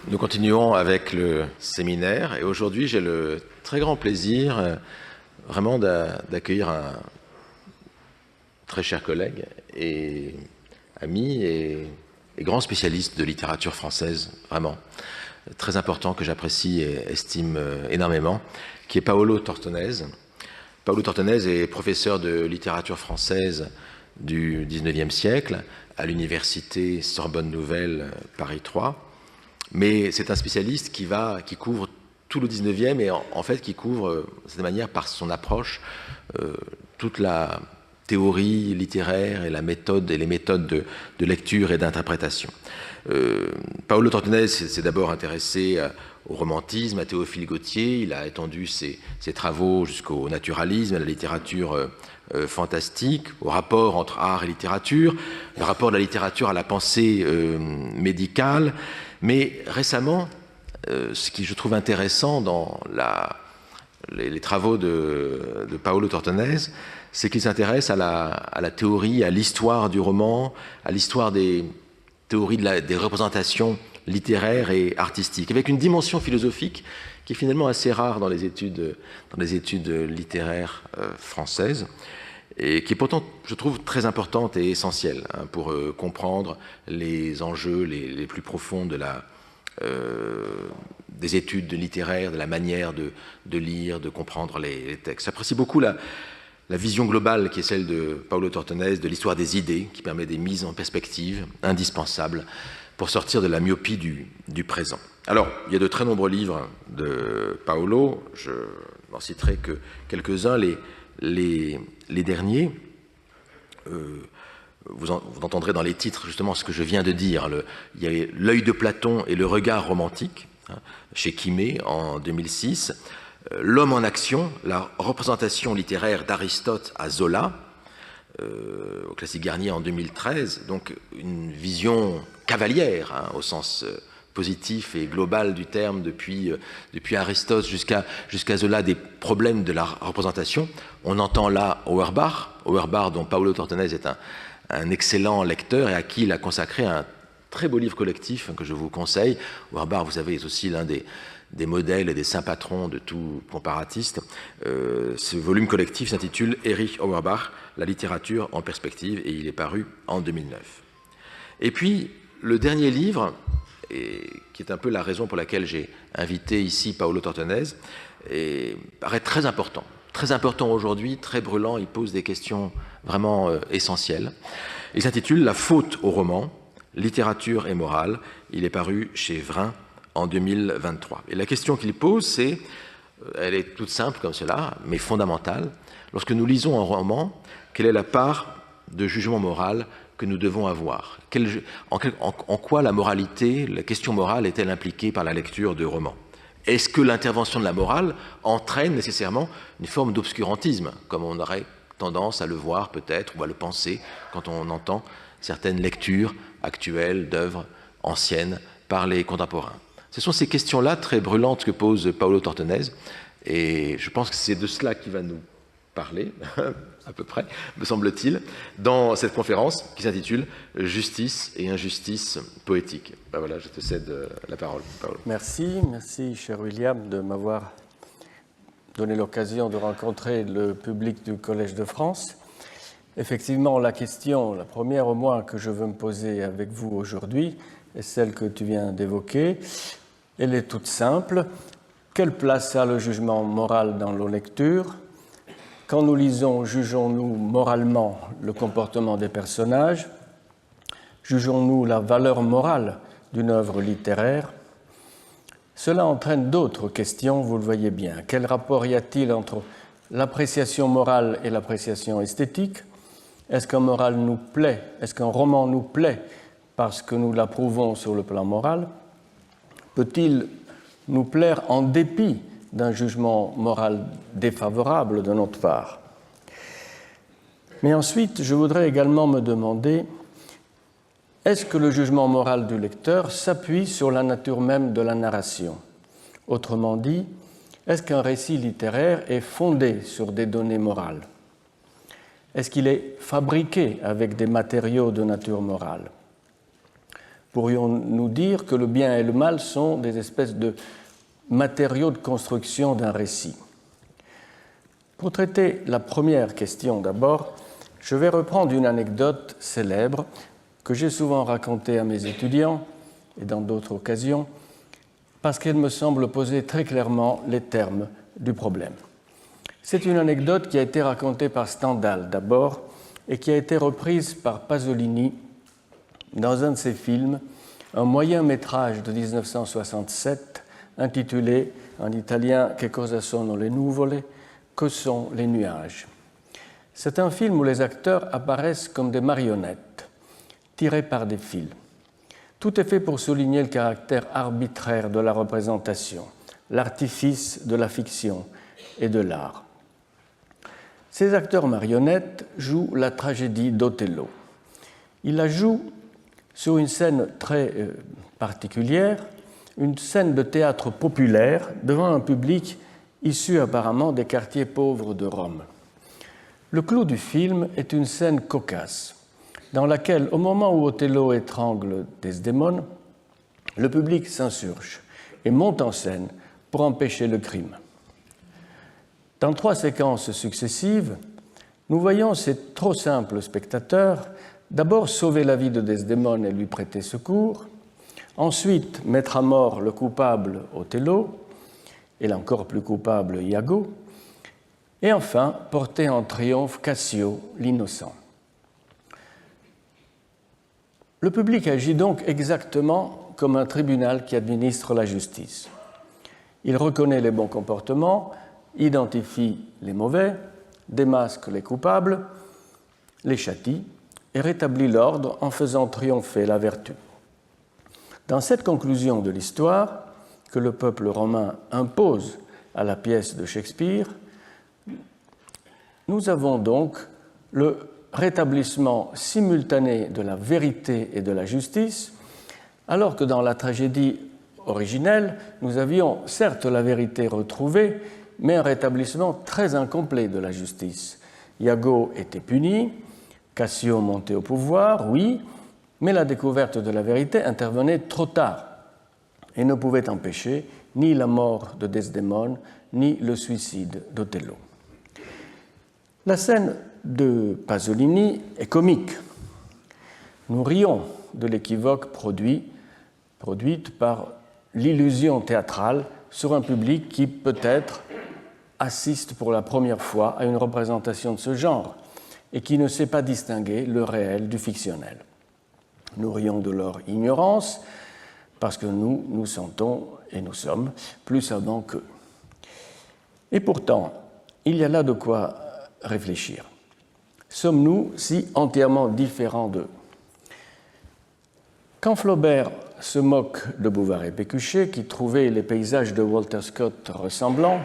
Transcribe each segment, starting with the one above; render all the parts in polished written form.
Nous continuons avec le séminaire et aujourd'hui j'ai le très grand plaisir vraiment d'accueillir un très cher collègue et ami et grand spécialiste de littérature française, vraiment très important, que j'apprécie et estime énormément, qui est Paolo Tortonese. Paolo Tortonese est professeur de littérature française du XIXe siècle à l'université Sorbonne Nouvelle Paris 3. Mais c'est un spécialiste qui couvre tout le 19e et en fait qui couvre, de cette manière, par son approche, toute la théorie littéraire et la méthode et les méthodes de lecture et d'interprétation. Paolo Tortonese s'est d'abord intéressé au romantisme, à Théophile Gautier. Il a étendu ses travaux jusqu'au naturalisme, à la littérature fantastique, au rapport entre art et littérature, le rapport de la littérature à la pensée médicale. Mais récemment, ce qui je trouve intéressant dans les travaux de Paolo Tortonese, c'est qu'il s'intéresse à la théorie, à l'histoire du roman, à l'histoire des théories des représentations littéraires et artistiques, avec une dimension philosophique qui est finalement assez rare dans les études littéraires françaises, et qui est pourtant, je trouve, très importante et essentielle pour comprendre les enjeux les plus profonds des études littéraires, de la manière de lire, de comprendre les textes. J'apprécie beaucoup la vision globale qui est celle de Paolo Tortonese de l'histoire des idées, qui permet des mises en perspective indispensables pour sortir de la myopie du présent. Alors, il y a de très nombreux livres de Paolo, je n'en citerai que quelques-uns. Les derniers, vous entendrez dans les titres justement ce que je viens de dire. Il y a L'œil de Platon et le regard romantique, chez Quimé en 2006. L'homme en action, la représentation littéraire d'Aristote à Zola, au Classique Garnier en 2013. Donc une vision cavalière, au sens positif et global du terme, depuis Aristote jusqu'à Zola, des problèmes de la représentation. On entend là Auerbach dont Paolo Tortonese est un excellent lecteur et à qui il a consacré un très beau livre collectif que je vous conseille. Auerbach, vous savez, est aussi l'un des modèles et des saints patrons de tout comparatiste. Ce volume collectif s'intitule Erich Auerbach, la littérature en perspective, et il est paru en 2009. Et puis, le dernier livre, et qui est un peu la raison pour laquelle j'ai invité ici Paolo Tortonese, paraît très important aujourd'hui, très brûlant. Il pose des questions vraiment essentielles. Il s'intitule La faute au roman, littérature et morale. Il est paru chez Vrin en 2023. Et la question qu'il pose, elle est toute simple comme cela, mais fondamentale. Lorsque nous lisons un roman, quelle est la part de jugement moral que nous devons avoir? En quoi la moralité, la question morale est-elle impliquée par la lecture de romans? Est-ce que l'intervention de la morale entraîne nécessairement une forme d'obscurantisme, comme on aurait tendance à le voir peut-être, ou à le penser, quand on entend certaines lectures actuelles d'œuvres anciennes par les contemporains? Ce sont ces questions-là très brûlantes que pose Paolo Tortonese, et je pense que c'est de cela qu'il va nous parler, à peu près, me semble-t-il, dans cette conférence qui s'intitule « Justice et injustice poétique ». Ben voilà, je te cède la parole, Paolo. Merci, cher William, de m'avoir donné l'occasion de rencontrer le public du Collège de France. Effectivement, la première au moins que je veux me poser avec vous aujourd'hui, est celle que tu viens d'évoquer. Elle est toute simple. Quelle place a le jugement moral dans nos lectures? Quand nous lisons, jugeons-nous moralement le comportement des personnages? Jugeons-nous la valeur morale d'une œuvre littéraire? Cela entraîne d'autres questions, vous le voyez bien. Quel rapport y a-t-il entre l'appréciation morale et l'appréciation esthétique? Est-ce qu'un roman nous plaît parce que nous l'approuvons sur le plan moral? Peut-il nous plaire en dépit d'un jugement moral défavorable de notre part? Mais ensuite, je voudrais également me demander, est-ce que le jugement moral du lecteur s'appuie sur la nature même de la narration? Autrement dit, est-ce qu'un récit littéraire est fondé sur des données morales? Est-ce qu'il est fabriqué avec des matériaux de nature morale? Pourrions-nous dire que le bien et le mal sont des espèces de matériaux de construction d'un récit? Pour traiter la première question d'abord, je vais reprendre une anecdote célèbre que j'ai souvent racontée à mes étudiants et dans d'autres occasions, parce qu'elle me semble poser très clairement les termes du problème. C'est une anecdote qui a été racontée par Stendhal d'abord et qui a été reprise par Pasolini dans un de ses films, un moyen métrage de 1967 intitulé en italien Che cosa sono le nuvole, que sont les nuages. C'est un film où les acteurs apparaissent comme des marionnettes, tirées par des fils. Tout est fait pour souligner le caractère arbitraire de la représentation, l'artifice de la fiction et de l'art. Ces acteurs marionnettes jouent la tragédie d'Othello. Ils la jouent sur une scène très particulière, une scène de théâtre populaire devant un public issu apparemment des quartiers pauvres de Rome. Le clou du film est une scène cocasse, dans laquelle, au moment où Othello étrangle Desdémone, le public s'insurge et monte en scène pour empêcher le crime. Dans 3 séquences successives, nous voyons ces trop simples spectateurs d'abord sauver la vie de Desdémone et lui prêter secours, ensuite mettre à mort le coupable Othello et l'encore plus coupable Iago, et enfin porter en triomphe Cassio, l'innocent. Le public agit donc exactement comme un tribunal qui administre la justice. Il reconnaît les bons comportements, identifie les mauvais, démasque les coupables, les châtie et rétablit l'ordre en faisant triompher la vertu. Dans cette conclusion de l'histoire, que le peuple romain impose à la pièce de Shakespeare, nous avons donc le rétablissement simultané de la vérité et de la justice, alors que dans la tragédie originelle, nous avions certes la vérité retrouvée, mais un rétablissement très incomplet de la justice. Iago était puni, Cassio montait au pouvoir, oui, mais la découverte de la vérité intervenait trop tard et ne pouvait empêcher ni la mort de Desdémone, ni le suicide d'Othello. La scène de Pasolini est comique. Nous rions de l'équivoque produite par l'illusion théâtrale sur un public qui, peut-être, assiste pour la première fois à une représentation de ce genre et qui ne sait pas distinguer le réel du fictionnel. Nous rions de leur ignorance parce que nous sentons et nous sommes plus savants qu'eux. Et pourtant, il y a là de quoi réfléchir. Sommes-nous si entièrement différents d'eux? Quand Flaubert se moque de Bouvard et Pécuchet, qui trouvaient les paysages de Walter Scott ressemblants,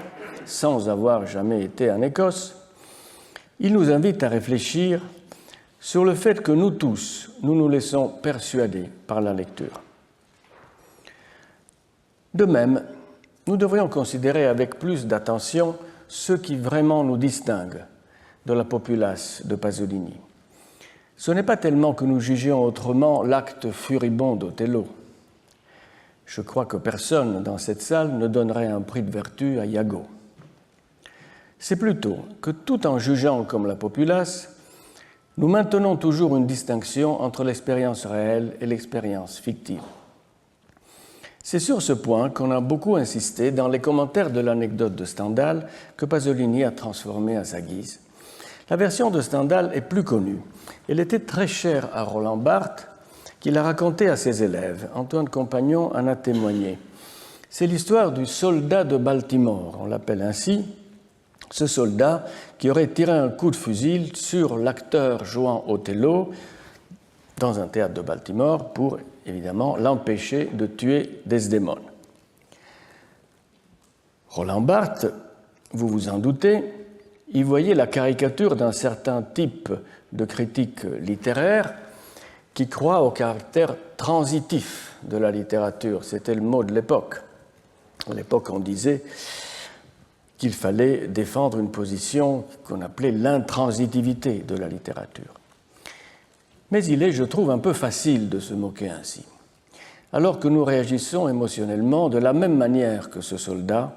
sans avoir jamais été en Écosse, il nous invite à réfléchir sur le fait que nous tous, nous nous laissons persuader par la lecture. De même, nous devrions considérer avec plus d'attention ce qui vraiment nous distingue de la populace de Pasolini. Ce n'est pas tellement que nous jugions autrement l'acte furibond d'Othello. Je crois que personne dans cette salle ne donnerait un prix de vertu à Iago. C'est plutôt que tout en jugeant comme la populace, nous maintenons toujours une distinction entre l'expérience réelle et l'expérience fictive. C'est sur ce point qu'on a beaucoup insisté dans les commentaires de l'anecdote de Stendhal que Pasolini a transformée à sa guise. La version de Stendhal est plus connue. Elle était très chère à Roland Barthes, qui l'a racontée à ses élèves. Antoine Compagnon en a témoigné. C'est l'histoire du soldat de Baltimore, on l'appelle ainsi, ce soldat qui aurait tiré un coup de fusil sur l'acteur jouant Othello dans un théâtre de Baltimore pour, évidemment, l'empêcher de tuer Desdémone. Roland Barthes, vous vous en doutez, y voyait la caricature d'un certain type de critique littéraire qui croit au caractère transitif de la littérature. C'était le mot de l'époque. À l'époque, on disait qu'il fallait défendre une position qu'on appelait l'intransitivité de la littérature. Mais il est, je trouve, un peu facile de se moquer ainsi. alors que nous réagissons émotionnellement de la même manière que ce soldat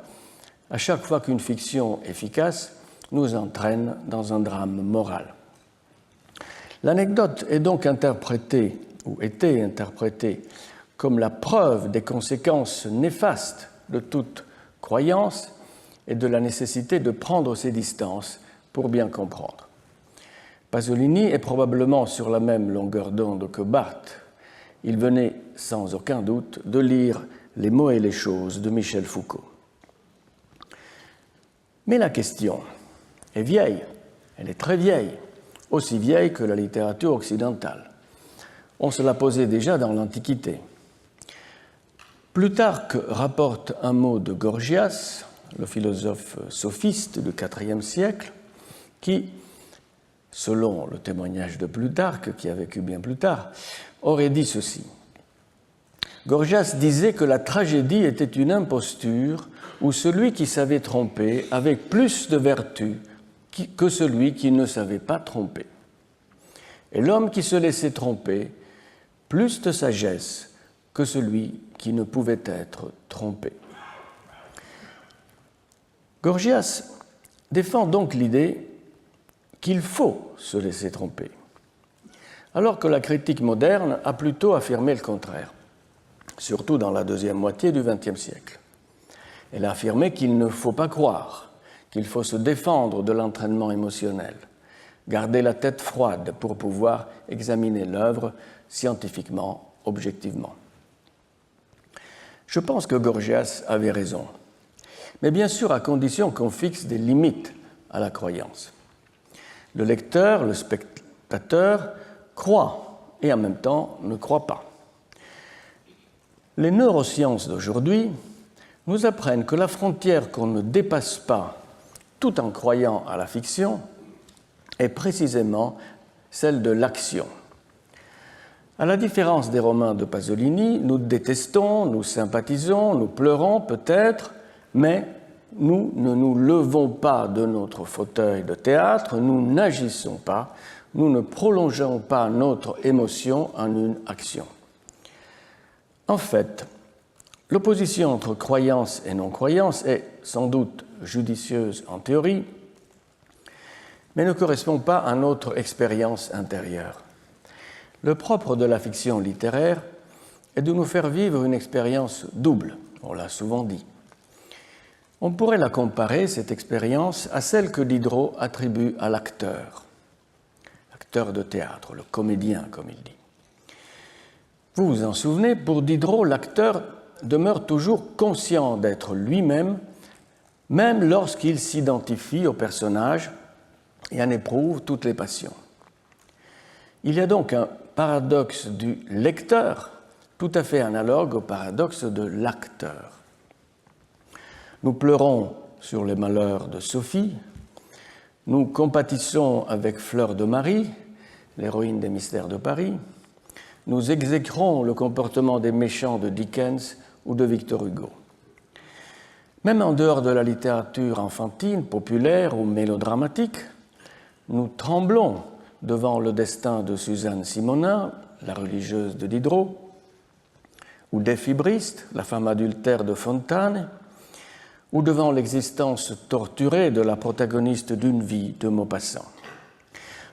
à chaque fois qu'une fiction efficace nous entraîne dans un drame moral. L'anecdote est donc interprétée, ou était interprétée, comme la preuve des conséquences néfastes de toute croyance et de la nécessité de prendre ses distances pour bien comprendre. Pasolini est probablement sur la même longueur d'onde que Barthes. Il venait sans aucun doute de lire Les mots et les choses de Michel Foucault. Mais la question est vieille, elle est très vieille, aussi vieille que la littérature occidentale. On se la posait déjà dans l'Antiquité. Plutarque rapporte un mot de Gorgias, le philosophe sophiste du IVe siècle, qui, selon le témoignage de Plutarque, qui a vécu bien plus tard, aurait dit ceci. Gorgias disait que la tragédie était une imposture où celui qui savait tromper avait plus de vertu que celui qui ne savait pas tromper. Et l'homme qui se laissait tromper, plus de sagesse que celui qui ne pouvait être trompé. Gorgias défend donc l'idée qu'il faut se laisser tromper, alors que la critique moderne a plutôt affirmé le contraire, surtout dans la deuxième moitié du XXe siècle. Elle a affirmé qu'il ne faut pas croire, qu'il faut se défendre de l'entraînement émotionnel, garder la tête froide pour pouvoir examiner l'œuvre scientifiquement, objectivement. Je pense que Gorgias avait raison, mais bien sûr à condition qu'on fixe des limites à la croyance. Le lecteur, le spectateur, croit et en même temps ne croit pas. Les neurosciences d'aujourd'hui nous apprennent que la frontière qu'on ne dépasse pas tout en croyant à la fiction est précisément celle de l'action. À la différence des romans de Pasolini, nous détestons, nous sympathisons, nous pleurons peut-être, mais nous ne nous levons pas de notre fauteuil de théâtre, nous n'agissons pas, nous ne prolongeons pas notre émotion en une action. En fait, l'opposition entre croyance et non-croyance est sans doute judicieuse en théorie, mais ne correspond pas à notre expérience intérieure. Le propre de la fiction littéraire est de nous faire vivre une expérience double, on l'a souvent dit. On pourrait la comparer, cette expérience, à celle que Diderot attribue à l'acteur de théâtre, le comédien, comme il dit. Vous vous en souvenez, pour Diderot, l'acteur demeure toujours conscient d'être lui-même, même lorsqu'il s'identifie au personnage et en éprouve toutes les passions. Il y a donc un paradoxe du lecteur tout à fait analogue au paradoxe de l'acteur. Nous pleurons sur les malheurs de Sophie, nous compatissons avec Fleur de Marie, l'héroïne des Mystères de Paris, nous exécrons le comportement des méchants de Dickens ou de Victor Hugo. Même en dehors de la littérature enfantine, populaire ou mélodramatique, nous tremblons devant le destin de Suzanne Simonin, la religieuse de Diderot, ou d'Éphibriste, la femme adultère de Fontane, ou devant l'existence torturée de la protagoniste d'une vie de Maupassant.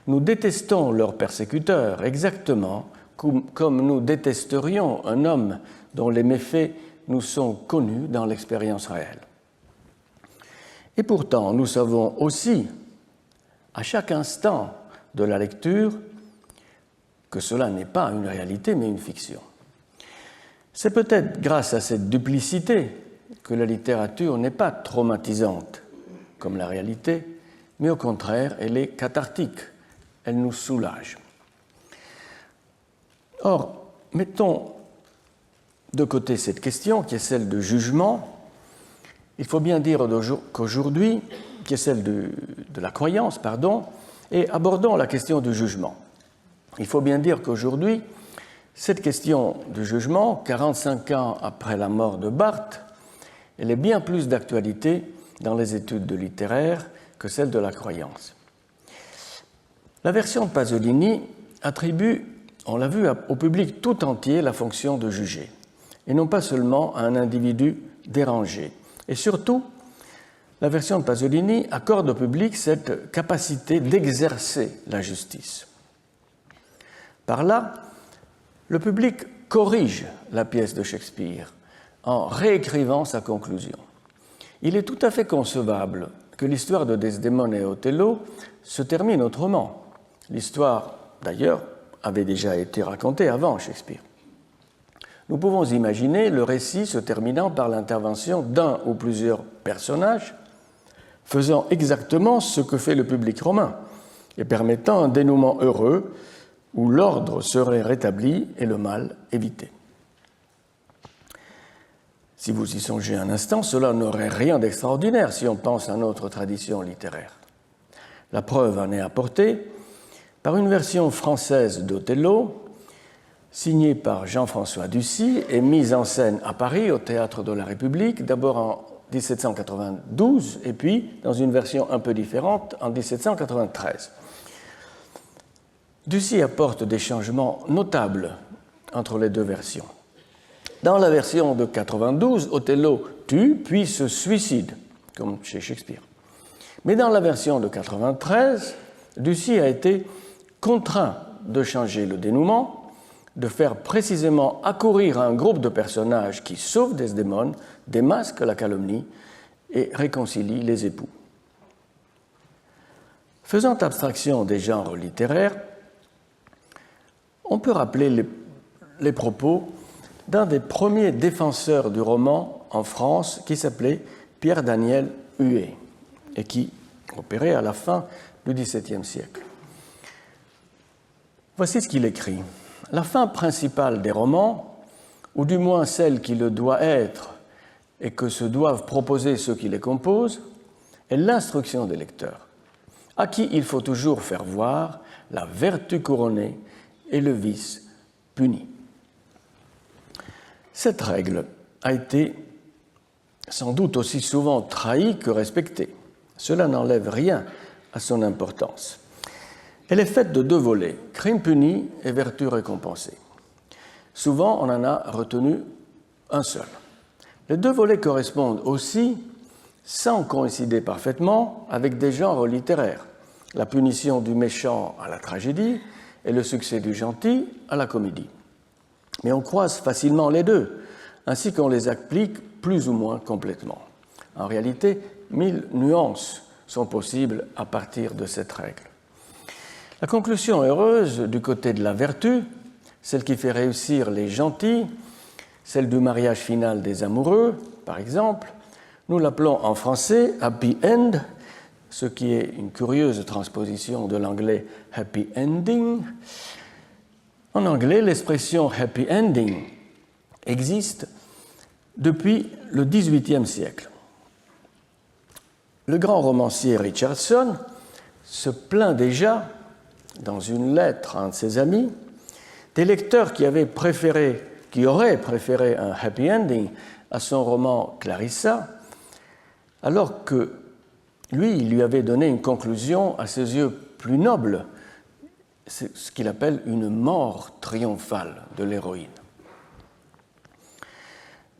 Nous détestons leurs persécuteurs exactement comme nous détesterions un homme dont les méfaits nous sont connus dans l'expérience réelle. Et pourtant, nous savons aussi, à chaque instant de la lecture, que cela n'est pas une réalité mais une fiction. C'est peut-être grâce à cette duplicité que la littérature n'est pas traumatisante comme la réalité, mais au contraire, elle est cathartique, elle nous soulage. Or, mettons de côté cette question qui est celle de jugement. Il faut bien dire qu'aujourd'hui, qui est celle de la croyance, et abordons la question du jugement. Il faut bien dire qu'aujourd'hui, cette question du jugement, 45 ans après la mort de Barthes, elle est bien plus d'actualité dans les études de littéraire que celle de la croyance. La version de Pasolini attribue, on l'a vu, au public tout entier la fonction de juger. et non pas seulement à un individu dérangé. Et surtout, la version de Pasolini accorde au public cette capacité d'exercer la justice. Par là, le public corrige la pièce de Shakespeare en réécrivant sa conclusion. Il est tout à fait concevable que l'histoire de Desdémone et Othello se termine autrement. L'histoire, d'ailleurs, avait déjà été racontée avant Shakespeare. Nous pouvons imaginer le récit se terminant par l'intervention d'un ou plusieurs personnages faisant exactement ce que fait le public romain et permettant un dénouement heureux où l'ordre serait rétabli et le mal évité. Si vous y songez un instant, cela n'aurait rien d'extraordinaire si on pense à notre tradition littéraire. La preuve en est apportée par une version française d'Othello, signée par Jean-François Ducy et mise en scène à Paris au Théâtre de la République, d'abord en 1792 et puis dans une version un peu différente en 1793. Ducy apporte des changements notables entre les deux versions. Dans la version de 92, Othello tue puis se suicide, comme chez Shakespeare. Mais dans la version de 93, Ducy a été contraint de changer le dénouement, de faire précisément accourir un groupe de personnages qui sauvent Desdémone, démasquent la calomnie et réconcilient les époux. Faisant abstraction des genres littéraires, on peut rappeler les propos d'un des premiers défenseurs du roman en France qui s'appelait Pierre-Daniel Huet et qui opérait à la fin du XVIIe siècle. Voici ce qu'il écrit. La fin principale des romans, ou du moins celle qui le doit être et que se doivent proposer ceux qui les composent, est l'instruction des lecteurs, à qui il faut toujours faire voir la vertu couronnée et le vice puni. Cette règle a été sans doute aussi souvent trahie que respectée. Cela n'enlève rien à son importance. Elle est faite de deux volets, crime puni et vertu récompensée. Souvent, on en a retenu un seul. Les deux volets correspondent aussi, sans coïncider parfaitement, avec des genres littéraires. La punition du méchant à la tragédie et le succès du gentil à la comédie. Mais on croise facilement les deux, ainsi qu'on les applique plus ou moins complètement. En réalité, 1000 nuances sont possibles à partir de cette règle. La conclusion heureuse du côté de la vertu, celle qui fait réussir les gentils, celle du mariage final des amoureux, par exemple, nous l'appelons en français « happy end », ce qui est une curieuse transposition de l'anglais « happy ending ». En anglais, l'expression « happy ending » existe depuis le XVIIIe siècle. Le grand romancier Richardson se plaint déjà, dans une lettre à un de ses amis, des lecteurs qui auraient préféré un happy ending à son roman Clarissa, alors que lui, il lui avait donné une conclusion à ses yeux plus noble, c'est ce qu'il appelle une mort triomphale de l'héroïne.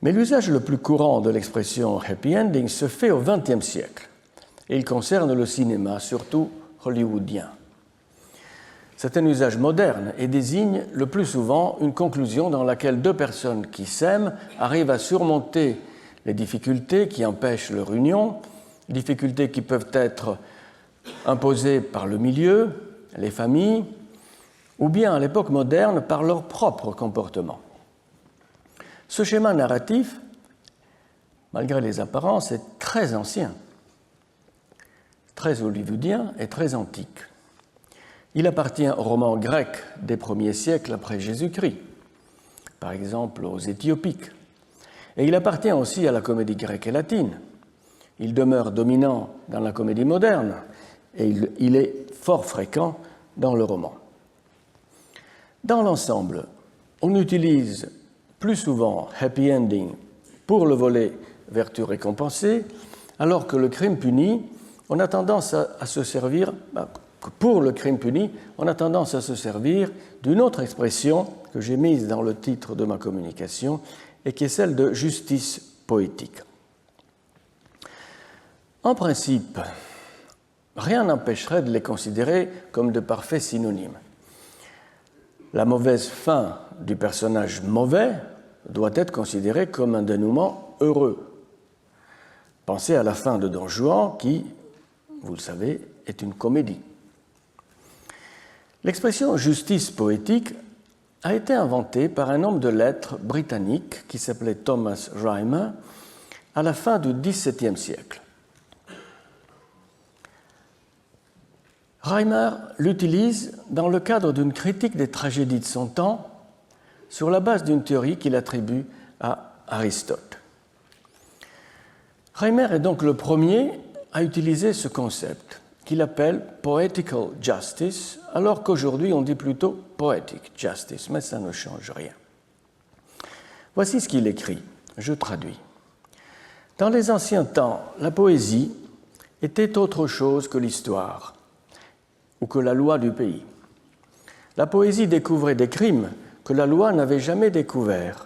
Mais l'usage le plus courant de l'expression happy ending se fait au XXe siècle, et il concerne le cinéma, surtout hollywoodien. C'est un usage moderne et désigne le plus souvent une conclusion dans laquelle deux personnes qui s'aiment arrivent à surmonter les difficultés qui empêchent leur union, difficultés qui peuvent être imposées par le milieu, les familles, ou bien à l'époque moderne par leur propre comportement. Ce schéma narratif, malgré les apparences, est très ancien, très hollywoodien et très antique. Il appartient aux romans grecs des premiers siècles après Jésus-Christ, par exemple aux Éthiopiques. Et il appartient aussi à la comédie grecque et latine. Il demeure dominant dans la comédie moderne et il est fort fréquent dans le roman. Dans l'ensemble, on utilise plus souvent happy ending pour le volet vertu récompensée, alors que le crime puni, on a tendance à se servir, pour le crime puni, on a tendance à se servir d'une autre expression que j'ai mise dans le titre de ma communication et qui est celle de justice poétique. En principe, rien n'empêcherait de les considérer comme de parfaits synonymes. La mauvaise fin du personnage mauvais doit être considérée comme un dénouement heureux. Pensez à la fin de Don Juan qui, vous le savez, est une comédie. L'expression justice poétique a été inventée par un homme de lettres britannique qui s'appelait Thomas Rymer à la fin du XVIIe siècle. Rymer l'utilise dans le cadre d'une critique des tragédies de son temps sur la base d'une théorie qu'il attribue à Aristote. Rymer est donc le premier à utiliser ce concept qu'il appelle poetical justice, alors qu'aujourd'hui on dit plutôt poetic justice, mais ça ne change rien. Voici ce qu'il écrit, je traduis. Dans les anciens temps, la poésie était autre chose que l'histoire ou que la loi du pays. La poésie découvrait des crimes que la loi n'avait jamais découverts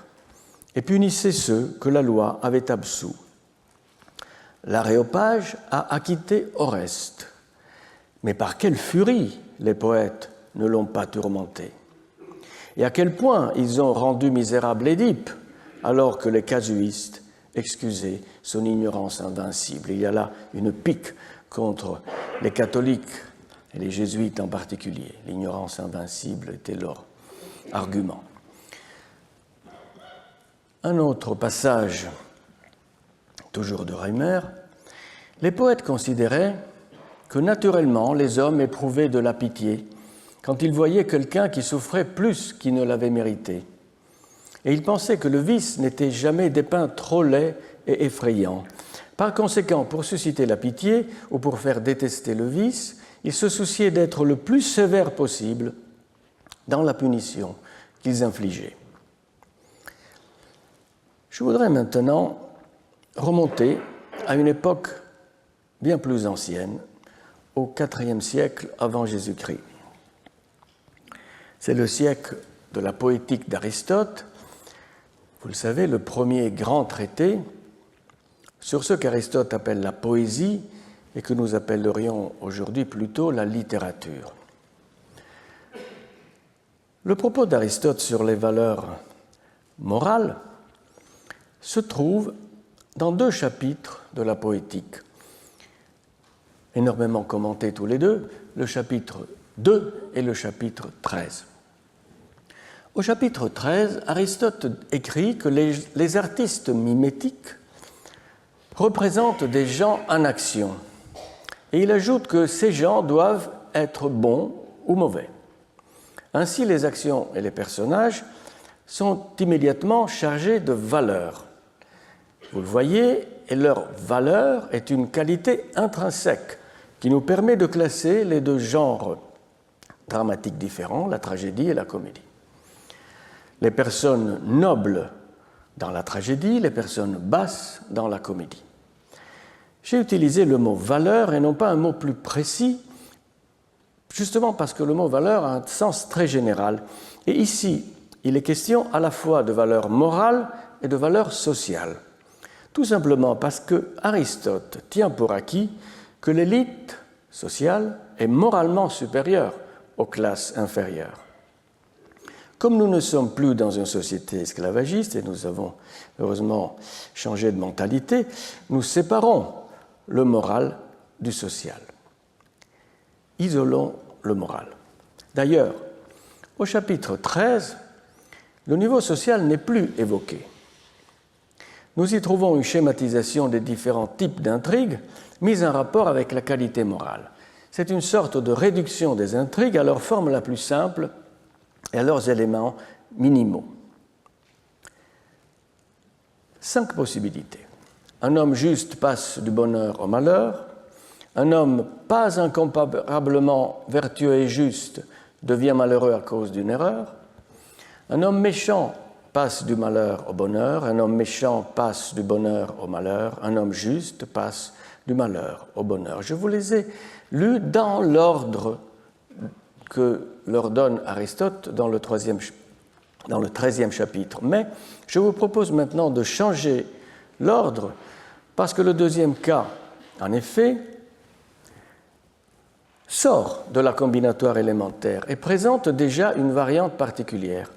et punissait ceux que la loi avait absous. L'Aréopage a acquitté Oreste, mais par quelle furie les poètes ne l'ont pas tourmenté? Et à quel point ils ont rendu misérable Édipe, alors que les casuistes excusaient son ignorance invincible. Il y a là une pique contre les catholiques et les jésuites en particulier. L'ignorance invincible était leur argument. Un autre passage, toujours de Rymer, les poètes considéraient que naturellement les hommes éprouvaient de la pitié quand ils voyaient quelqu'un qui souffrait plus qu'il ne l'avait mérité. Et ils pensaient que le vice n'était jamais dépeint trop laid et effrayant. Par conséquent, pour susciter la pitié ou pour faire détester le vice, ils se souciaient d'être le plus sévère possible dans la punition qu'ils infligeaient. Je voudrais maintenant remonter à une époque bien plus ancienne, au IVe siècle avant Jésus-Christ. C'est le siècle de la poétique d'Aristote, vous le savez, le premier grand traité sur ce qu'Aristote appelle la poésie et que nous appellerions aujourd'hui plutôt la littérature. Le propos d'Aristote sur les valeurs morales se trouve dans 2 chapitres de la poétique, énormément commentés tous les deux, le chapitre 2 et le chapitre 13. Au chapitre 13, Aristote écrit que les artistes mimétiques représentent des gens en action, et il ajoute que ces gens doivent être bons ou mauvais. Ainsi, les actions et les personnages sont immédiatement chargés de valeur. Vous le voyez, et leur valeur est une qualité intrinsèque qui nous permet de classer les 2 genres dramatiques différents, la tragédie et la comédie. Les personnes nobles dans la tragédie, les personnes basses dans la comédie. J'ai utilisé le mot valeur et non pas un mot plus précis, justement parce que le mot valeur a un sens très général. Et ici, il est question à la fois de valeur morale et de valeur sociale. Tout simplement parce que Aristote tient pour acquis que l'élite sociale est moralement supérieure aux classes inférieures. Comme nous ne sommes plus dans une société esclavagiste, et nous avons heureusement changé de mentalité, nous séparons le moral du social. Isolons le moral. D'ailleurs, au chapitre 13, le niveau social n'est plus évoqué. Nous y trouvons une schématisation des différents types d'intrigues mises en rapport avec la qualité morale. C'est une sorte de réduction des intrigues à leur forme la plus simple et à leurs éléments minimaux. 5 possibilités. Un homme juste passe du bonheur au malheur. Un homme pas incomparablement vertueux et juste devient malheureux à cause d'une erreur. Un homme méchant passe du malheur au bonheur. Un homme méchant passe du bonheur au malheur. Un homme juste passe du malheur au bonheur. Je vous les ai lus dans l'ordre que leur donne Aristote dans le 3e dans le 13e chapitre. Mais je vous propose maintenant de changer l'ordre parce que le deuxième cas, en effet, sort de la combinatoire élémentaire et présente déjà une variante particulière.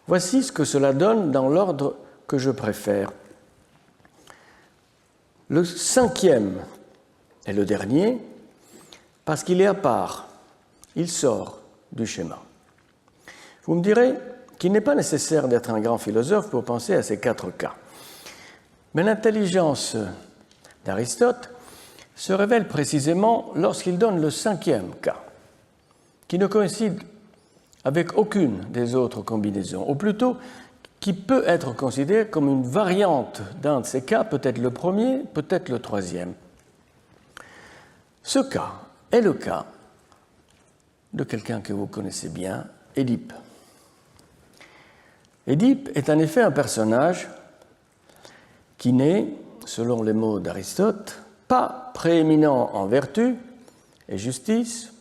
Voici ce que cela donne dans l'ordre que je préfère. Le 5e est le dernier parce qu'il est à part, il sort du schéma. Vous me direz qu'il n'est pas nécessaire d'être un grand philosophe pour penser à ces 4 cas. Mais l'intelligence d'Aristote se révèle précisément lorsqu'il donne le 5e cas, qui ne coïncide avec aucune des autres combinaisons, ou plutôt qui peut être considéré comme une variante d'un de ces cas, peut-être le premier, peut-être le 3e. Ce cas est le cas de quelqu'un que vous connaissez bien, Édipe. Édipe est en effet un personnage qui n'est, selon les mots d'Aristote, pas prééminent en vertu et justice,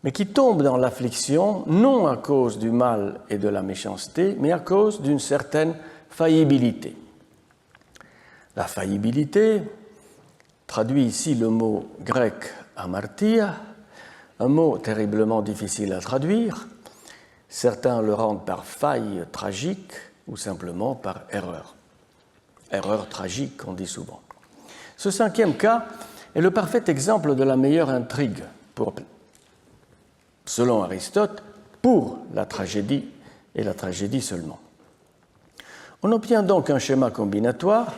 mais qui tombe dans l'affliction non à cause du mal et de la méchanceté, mais à cause d'une certaine faillibilité. La faillibilité traduit ici le mot grec amartia, un mot terriblement difficile à traduire. Certains le rendent par faille tragique ou simplement par erreur. Erreur tragique, on dit souvent. Ce 5e cas est le parfait exemple de la meilleure intrigue, selon Aristote, pour la tragédie et la tragédie seulement. On obtient donc un schéma combinatoire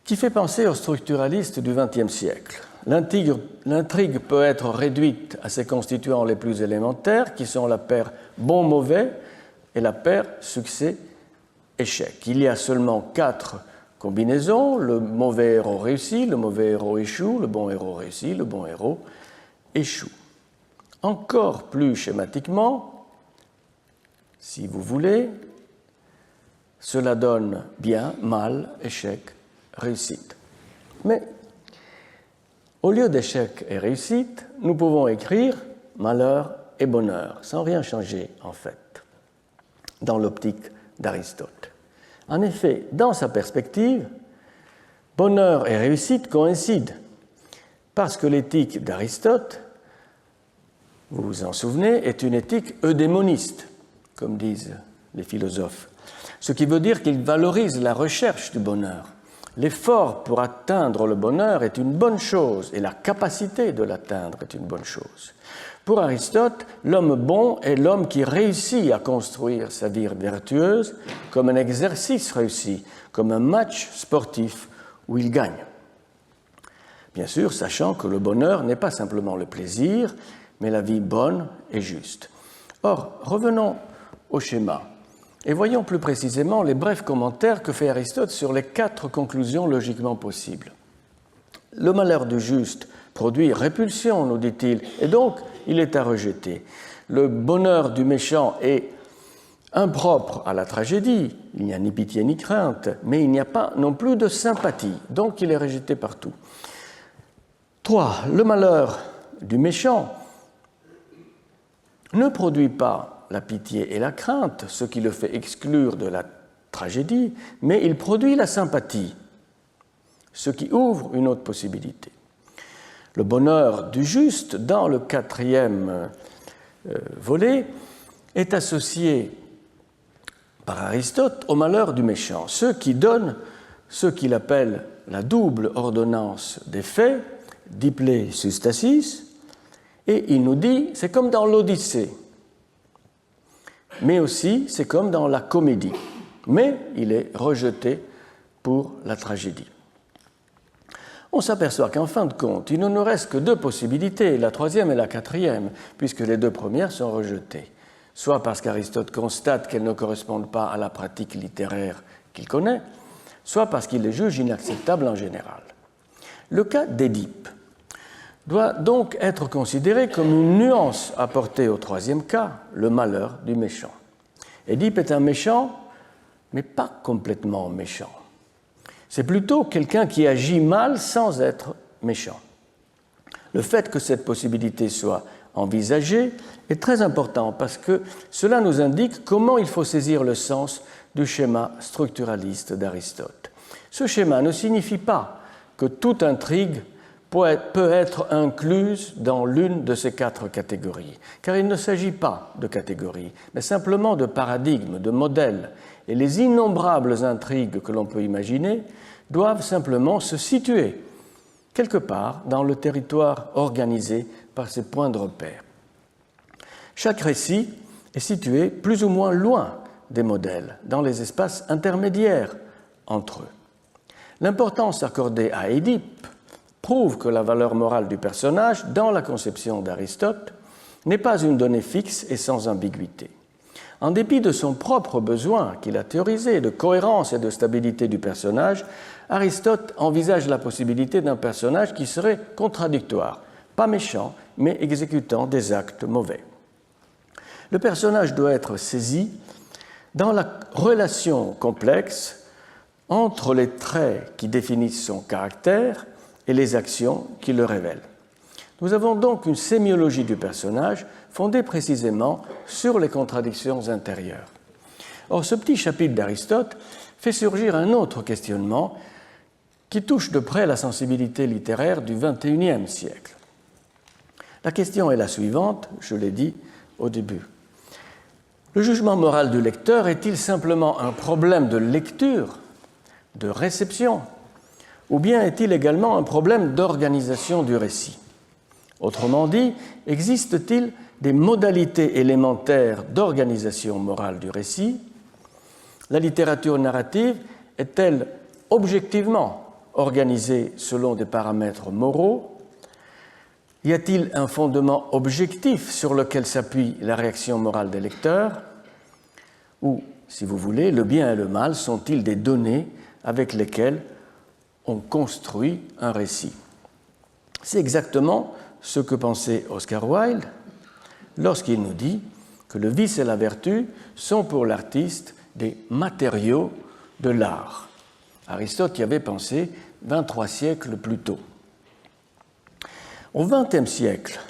qui fait penser aux structuralistes du XXe siècle. L'intrigue peut être réduite à ses constituants les plus élémentaires, qui sont la paire bon-mauvais et la paire succès-échec. Il y a seulement 4 combinaisons, le mauvais héros réussit, le mauvais héros échoue, le bon héros réussit, le bon héros échoue. Encore plus schématiquement, si vous voulez, cela donne bien, mal, échec, réussite. Mais au lieu d'échec et réussite, nous pouvons écrire malheur et bonheur, sans rien changer en fait, dans l'optique d'Aristote. En effet, dans sa perspective, bonheur et réussite coïncident, parce que l'éthique d'Aristote, vous vous en souvenez, est une éthique eudémoniste, comme disent les philosophes, ce qui veut dire qu'il valorise la recherche du bonheur. L'effort pour atteindre le bonheur est une bonne chose et la capacité de l'atteindre est une bonne chose. Pour Aristote, l'homme bon est l'homme qui réussit à construire sa vie vertueuse comme un exercice réussi, comme un match sportif où il gagne. Bien sûr, sachant que le bonheur n'est pas simplement le plaisir, mais la vie bonne et juste. Or, revenons au schéma et voyons plus précisément les brefs commentaires que fait Aristote sur les 4 conclusions logiquement possibles. Le malheur du juste produit répulsion, nous dit-il, et donc il est à rejeter. Le bonheur du méchant est impropre à la tragédie, il n'y a ni pitié ni crainte, mais il n'y a pas non plus de sympathie, donc il est rejeté partout. 3. Le malheur du méchant ne produit pas la pitié et la crainte, ce qui le fait exclure de la tragédie, mais il produit la sympathie, ce qui ouvre une autre possibilité. Le bonheur du juste, dans le 4e volet, est associé par Aristote au malheur du méchant, ce qui donne ce qu'il appelle la double ordonnance des faits, diplé sustasis, et il nous dit, c'est comme dans l'Odyssée, mais aussi c'est comme dans la comédie, mais il est rejeté pour la tragédie. On s'aperçoit qu'en fin de compte, il ne nous reste que 2 possibilités, la 3e et la 4e, puisque les 2 premières sont rejetées, soit parce qu'Aristote constate qu'elles ne correspondent pas à la pratique littéraire qu'il connaît, soit parce qu'il les juge inacceptables en général. Le cas d'Édipe doit donc être considéré comme une nuance apportée au 3e cas, le malheur du méchant. Édipe est un méchant, mais pas complètement méchant. C'est plutôt quelqu'un qui agit mal sans être méchant. Le fait que cette possibilité soit envisagé est très important parce que cela nous indique comment il faut saisir le sens du schéma structuraliste d'Aristote. Ce schéma ne signifie pas que toute intrigue peut être incluse dans l'une de ces 4 catégories, car il ne s'agit pas de catégories, mais simplement de paradigmes, de modèles, et les innombrables intrigues que l'on peut imaginer doivent simplement se situer quelque part dans le territoire organisé par ces points de repère. Chaque récit est situé plus ou moins loin des modèles, dans les espaces intermédiaires entre eux. L'importance accordée à Édipe prouve que la valeur morale du personnage, dans la conception d'Aristote, n'est pas une donnée fixe et sans ambiguïté. En dépit de son propre besoin, qu'il a théorisé, de cohérence et de stabilité du personnage, Aristote envisage la possibilité d'un personnage qui serait contradictoire, pas méchant, mais exécutant des actes mauvais. Le personnage doit être saisi dans la relation complexe entre les traits qui définissent son caractère et les actions qui le révèlent. Nous avons donc une sémiologie du personnage fondée précisément sur les contradictions intérieures. Or, ce petit chapitre d'Aristote fait surgir un autre questionnement qui touche de près la sensibilité littéraire du XXIe siècle. La question est la suivante, je l'ai dit au début. Le jugement moral du lecteur est-il simplement un problème de lecture, de réception, ou bien est-il également un problème d'organisation du récit? Autrement dit, existe-t-il des modalités élémentaires d'organisation morale du récit? La littérature narrative est-elle objectivement organisée selon des paramètres moraux? Y a-t-il un fondement objectif sur lequel s'appuie la réaction morale des lecteurs? Ou, si vous voulez, le bien et le mal sont-ils des données avec lesquelles on construit un récit? C'est exactement ce que pensait Oscar Wilde lorsqu'il nous dit que le vice et la vertu sont pour l'artiste des matériaux de l'art. Aristote y avait pensé 23 siècles plus tôt. Au XXe siècle,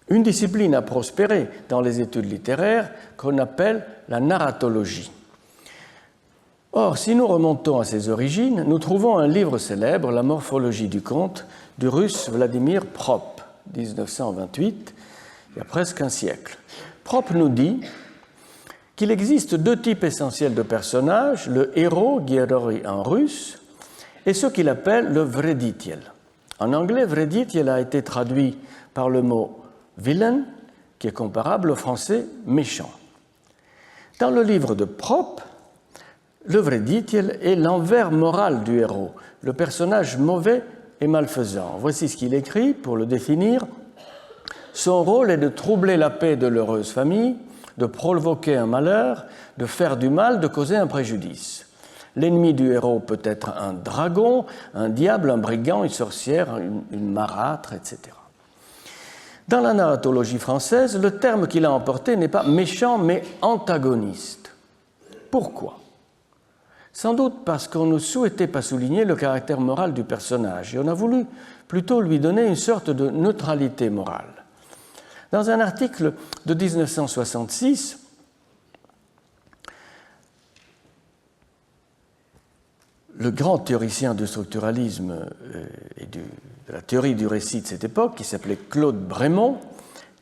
une discipline a prospéré dans les études littéraires qu'on appelle la narratologie. Or, si nous remontons à ses origines, nous trouvons un livre célèbre, La morphologie du conte, du russe Vladimir Propp, 1928, il y a presque un siècle. Propp nous dit qu'il existe 2 types essentiels de personnages, le héros, Герой en russe, et ce qu'il appelle le вредитель. En anglais, вредитель a été traduit par le mot villain, qui est comparable au français méchant. Dans le livre de Propp, le вредитель est l'envers moral du héros, le personnage mauvais et malfaisant. Voici ce qu'il écrit pour le définir. Son rôle est de troubler la paix de l'heureuse famille, de provoquer un malheur, de faire du mal, de causer un préjudice. L'ennemi du héros peut être un dragon, un diable, un brigand, une sorcière, une marâtre, etc. Dans la narratologie française, le terme qu'il a emporté n'est pas méchant, mais antagoniste. Pourquoi? Sans doute parce qu'on ne souhaitait pas souligner le caractère moral du personnage, et on a voulu plutôt lui donner une sorte de neutralité morale. Dans un article de 1966, le grand théoricien du structuralisme et de la théorie du récit de cette époque, qui s'appelait Claude Brémond,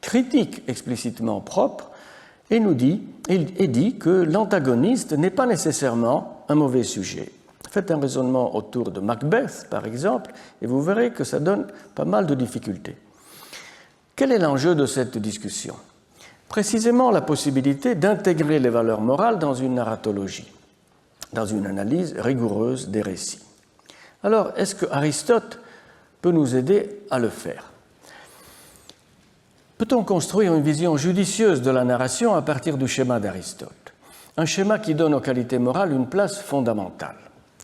critique explicitement Propp et dit que l'antagoniste n'est pas nécessairement un mauvais sujet. Faites un raisonnement autour de Macbeth, par exemple, et vous verrez que ça donne pas mal de difficultés. Quel est l'enjeu de cette discussion? Précisément la possibilité d'intégrer les valeurs morales dans une narratologie, dans une analyse rigoureuse des récits. Alors, est-ce que Aristote peut nous aider à le faire? Peut-on construire une vision judicieuse de la narration à partir du schéma d'Aristote? Un schéma qui donne aux qualités morales une place fondamentale,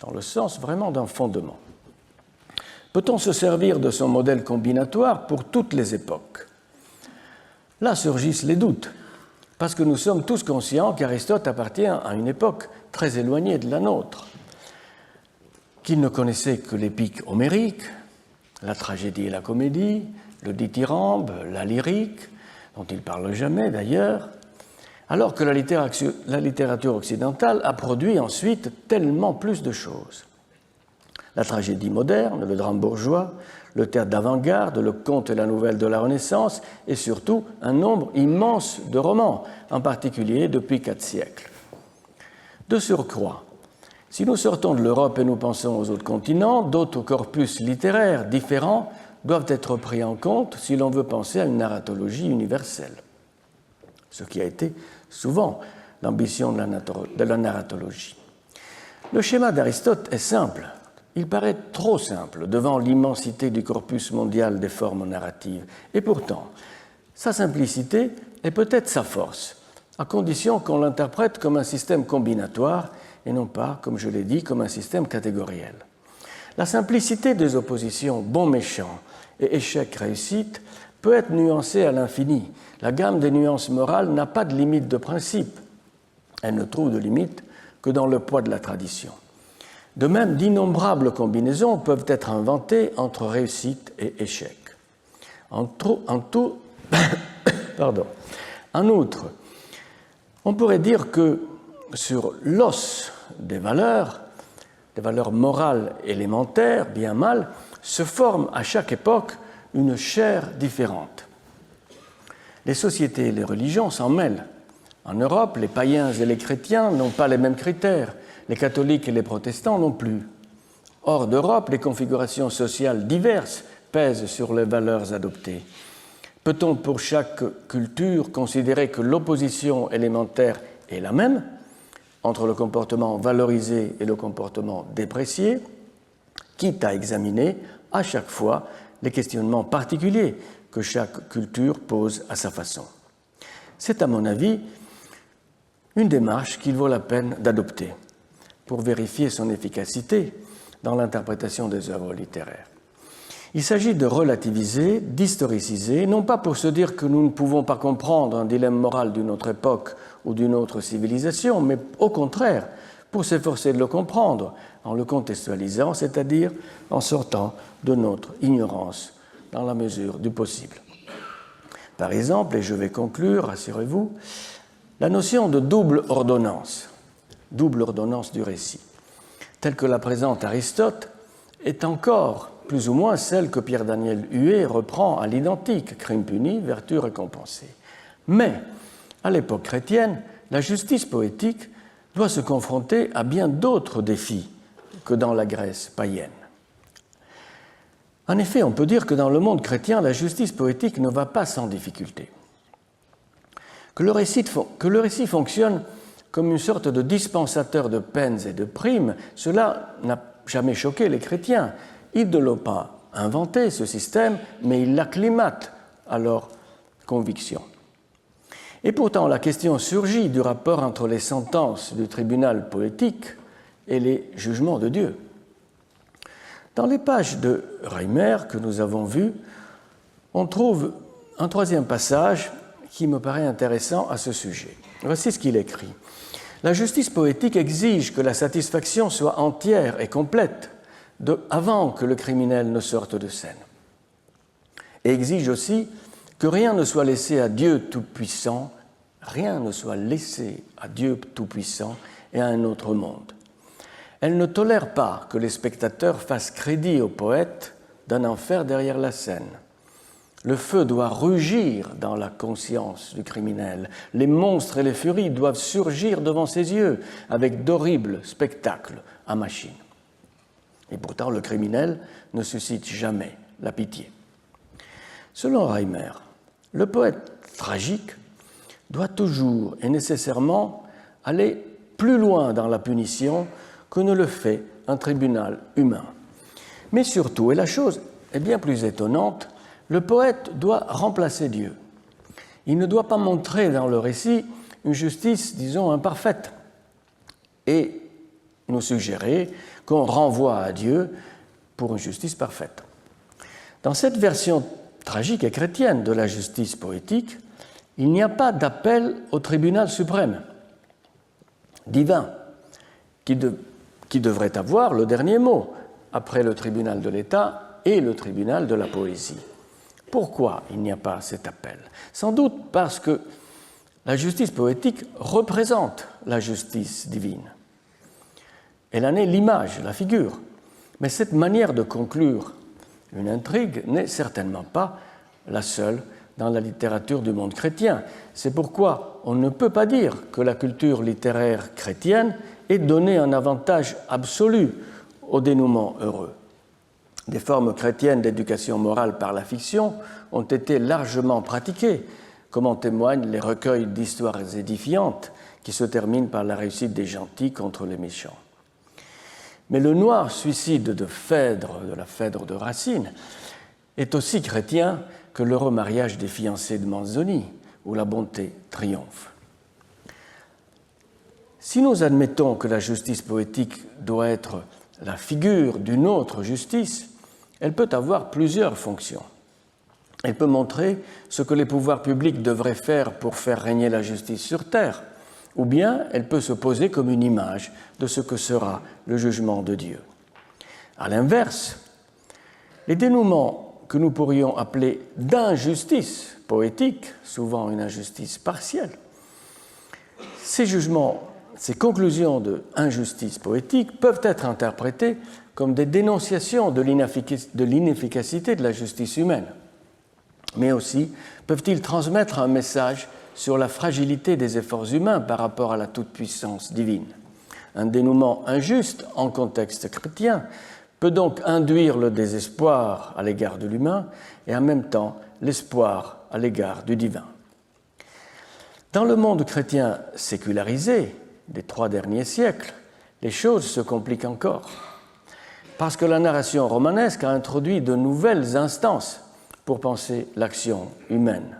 dans le sens vraiment d'un fondement. Peut-on se servir de son modèle combinatoire pour toutes les époques? Là surgissent les doutes, parce que nous sommes tous conscients qu'Aristote appartient à une époque très éloignée de la nôtre, qu'il ne connaissait que l'épique homérique, la tragédie et la comédie, le dithyrambe, la lyrique, dont il ne parle jamais d'ailleurs, alors que la littérature occidentale a produit ensuite tellement plus de choses. La tragédie moderne, le drame bourgeois, le théâtre d'avant-garde, le conte et la nouvelle de la Renaissance, et surtout un nombre immense de romans, en particulier depuis 4 siècles. De surcroît, si nous sortons de l'Europe et nous pensons aux autres continents, d'autres corpus littéraires différents doivent être pris en compte si l'on veut penser à une narratologie universelle, ce qui a été souvent l'ambition de la narratologie. Le schéma d'Aristote est simple. Il paraît trop simple devant l'immensité du corpus mondial des formes narratives. Et pourtant, sa simplicité est peut-être sa force, à condition qu'on l'interprète comme un système combinatoire et non pas, comme je l'ai dit, comme un système catégoriel. La simplicité des oppositions bon-méchant et échec-réussite peut être nuancée à l'infini. La gamme des nuances morales n'a pas de limite de principe. Elle ne trouve de limite que dans le poids de la tradition. De même, d'innombrables combinaisons peuvent être inventées entre réussite et échec. En outre, on pourrait dire que sur l'os des valeurs morales élémentaires, bien mal, se forme à chaque époque une chair différente. Les sociétés et les religions s'en mêlent. En Europe, les païens et les chrétiens n'ont pas les mêmes critères. Les catholiques et les protestants non plus. Hors d'Europe, les configurations sociales diverses pèsent sur les valeurs adoptées. Peut-on pour chaque culture considérer que l'opposition élémentaire est la même entre le comportement valorisé et le comportement déprécié, quitte à examiner à chaque fois les questionnements particuliers que chaque culture pose à sa façon? C'est à mon avis une démarche qu'il vaut la peine d'adopter pour vérifier son efficacité dans l'interprétation des œuvres littéraires. Il s'agit de relativiser, d'historiciser, non pas pour se dire que nous ne pouvons pas comprendre un dilemme moral d'une autre époque ou d'une autre civilisation, mais au contraire, pour s'efforcer de le comprendre en le contextualisant, c'est-à-dire en sortant de notre ignorance dans la mesure du possible. Par exemple, et je vais conclure, rassurez-vous, la notion de double ordonnance du récit, telle que la présente Aristote, est encore plus ou moins celle que Pierre-Daniel Huet reprend à l'identique, crime puni, vertu récompensée. Mais, à l'époque chrétienne, la justice poétique doit se confronter à bien d'autres défis que dans la Grèce païenne. En effet, on peut dire que dans le monde chrétien, la justice poétique ne va pas sans difficulté. Que le récit fonctionne comme une sorte de dispensateur de peines et de primes, cela n'a jamais choqué les chrétiens. Ils ne l'ont pas inventé, ce système, mais ils l'acclimatent à leurs convictions. Et pourtant, la question surgit du rapport entre les sentences du tribunal poétique et les jugements de Dieu. Dans les pages de Reimer que nous avons vues, on trouve un troisième passage qui me paraît intéressant à ce sujet. Voici ce qu'il écrit. La justice poétique exige que la satisfaction soit entière et complète avant que le criminel ne sorte de scène. Et exige aussi que rien ne soit laissé à Dieu Tout-Puissant, et à un autre monde. Elle ne tolère pas que les spectateurs fassent crédit au poète d'un enfer derrière la scène. Le feu doit rugir dans la conscience du criminel. Les monstres et les furies doivent surgir devant ses yeux avec d'horribles spectacles à machine. Et pourtant, le criminel ne suscite jamais la pitié. Selon Reimer, le poète tragique doit toujours et nécessairement aller plus loin dans la punition que ne le fait un tribunal humain. Mais surtout, et la chose est bien plus étonnante, le poète doit remplacer Dieu. Il ne doit pas montrer dans le récit une justice, disons, imparfaite et nous suggérer qu'on renvoie à Dieu pour une justice parfaite. Dans cette version tragique et chrétienne de la justice poétique, il n'y a pas d'appel au tribunal suprême, divin, qui devrait avoir le dernier mot après le tribunal de l'État et le tribunal de la poésie. Pourquoi il n'y a pas cet appel? Sans doute parce que la justice poétique représente la justice divine. Elle en est l'image, la figure. Mais cette manière de conclure une intrigue n'est certainement pas la seule dans la littérature du monde chrétien. C'est pourquoi on ne peut pas dire que la culture littéraire chrétienne ait donné un avantage absolu au dénouement heureux. Des formes chrétiennes d'éducation morale par la fiction ont été largement pratiquées, comme en témoignent les recueils d'histoires édifiantes qui se terminent par la réussite des gentils contre les méchants. Mais le noir suicide de Phèdre, de la Phèdre de Racine, est aussi chrétien que l'heureux mariage des fiancés de Manzoni, où la bonté triomphe. Si nous admettons que la justice poétique doit être la figure d'une autre justice, elle peut avoir plusieurs fonctions. Elle peut montrer ce que les pouvoirs publics devraient faire pour faire régner la justice sur terre, ou bien elle peut se poser comme une image de ce que sera le jugement de Dieu. À l'inverse, les dénouements que nous pourrions appeler d'injustice poétique, souvent une injustice partielle, ces jugements, ces conclusions de injustice poétique peuvent être interprétées comme des dénonciations de l'inefficacité de la justice humaine, mais aussi peuvent-ils transmettre un message sur la fragilité des efforts humains par rapport à la toute-puissance divine. Un dénouement injuste en contexte chrétien peut donc induire le désespoir à l'égard de l'humain et en même temps l'espoir à l'égard du divin. Dans le monde chrétien sécularisé des 3 derniers siècles, les choses se compliquent encore, parce que la narration romanesque a introduit de nouvelles instances pour penser l'action humaine.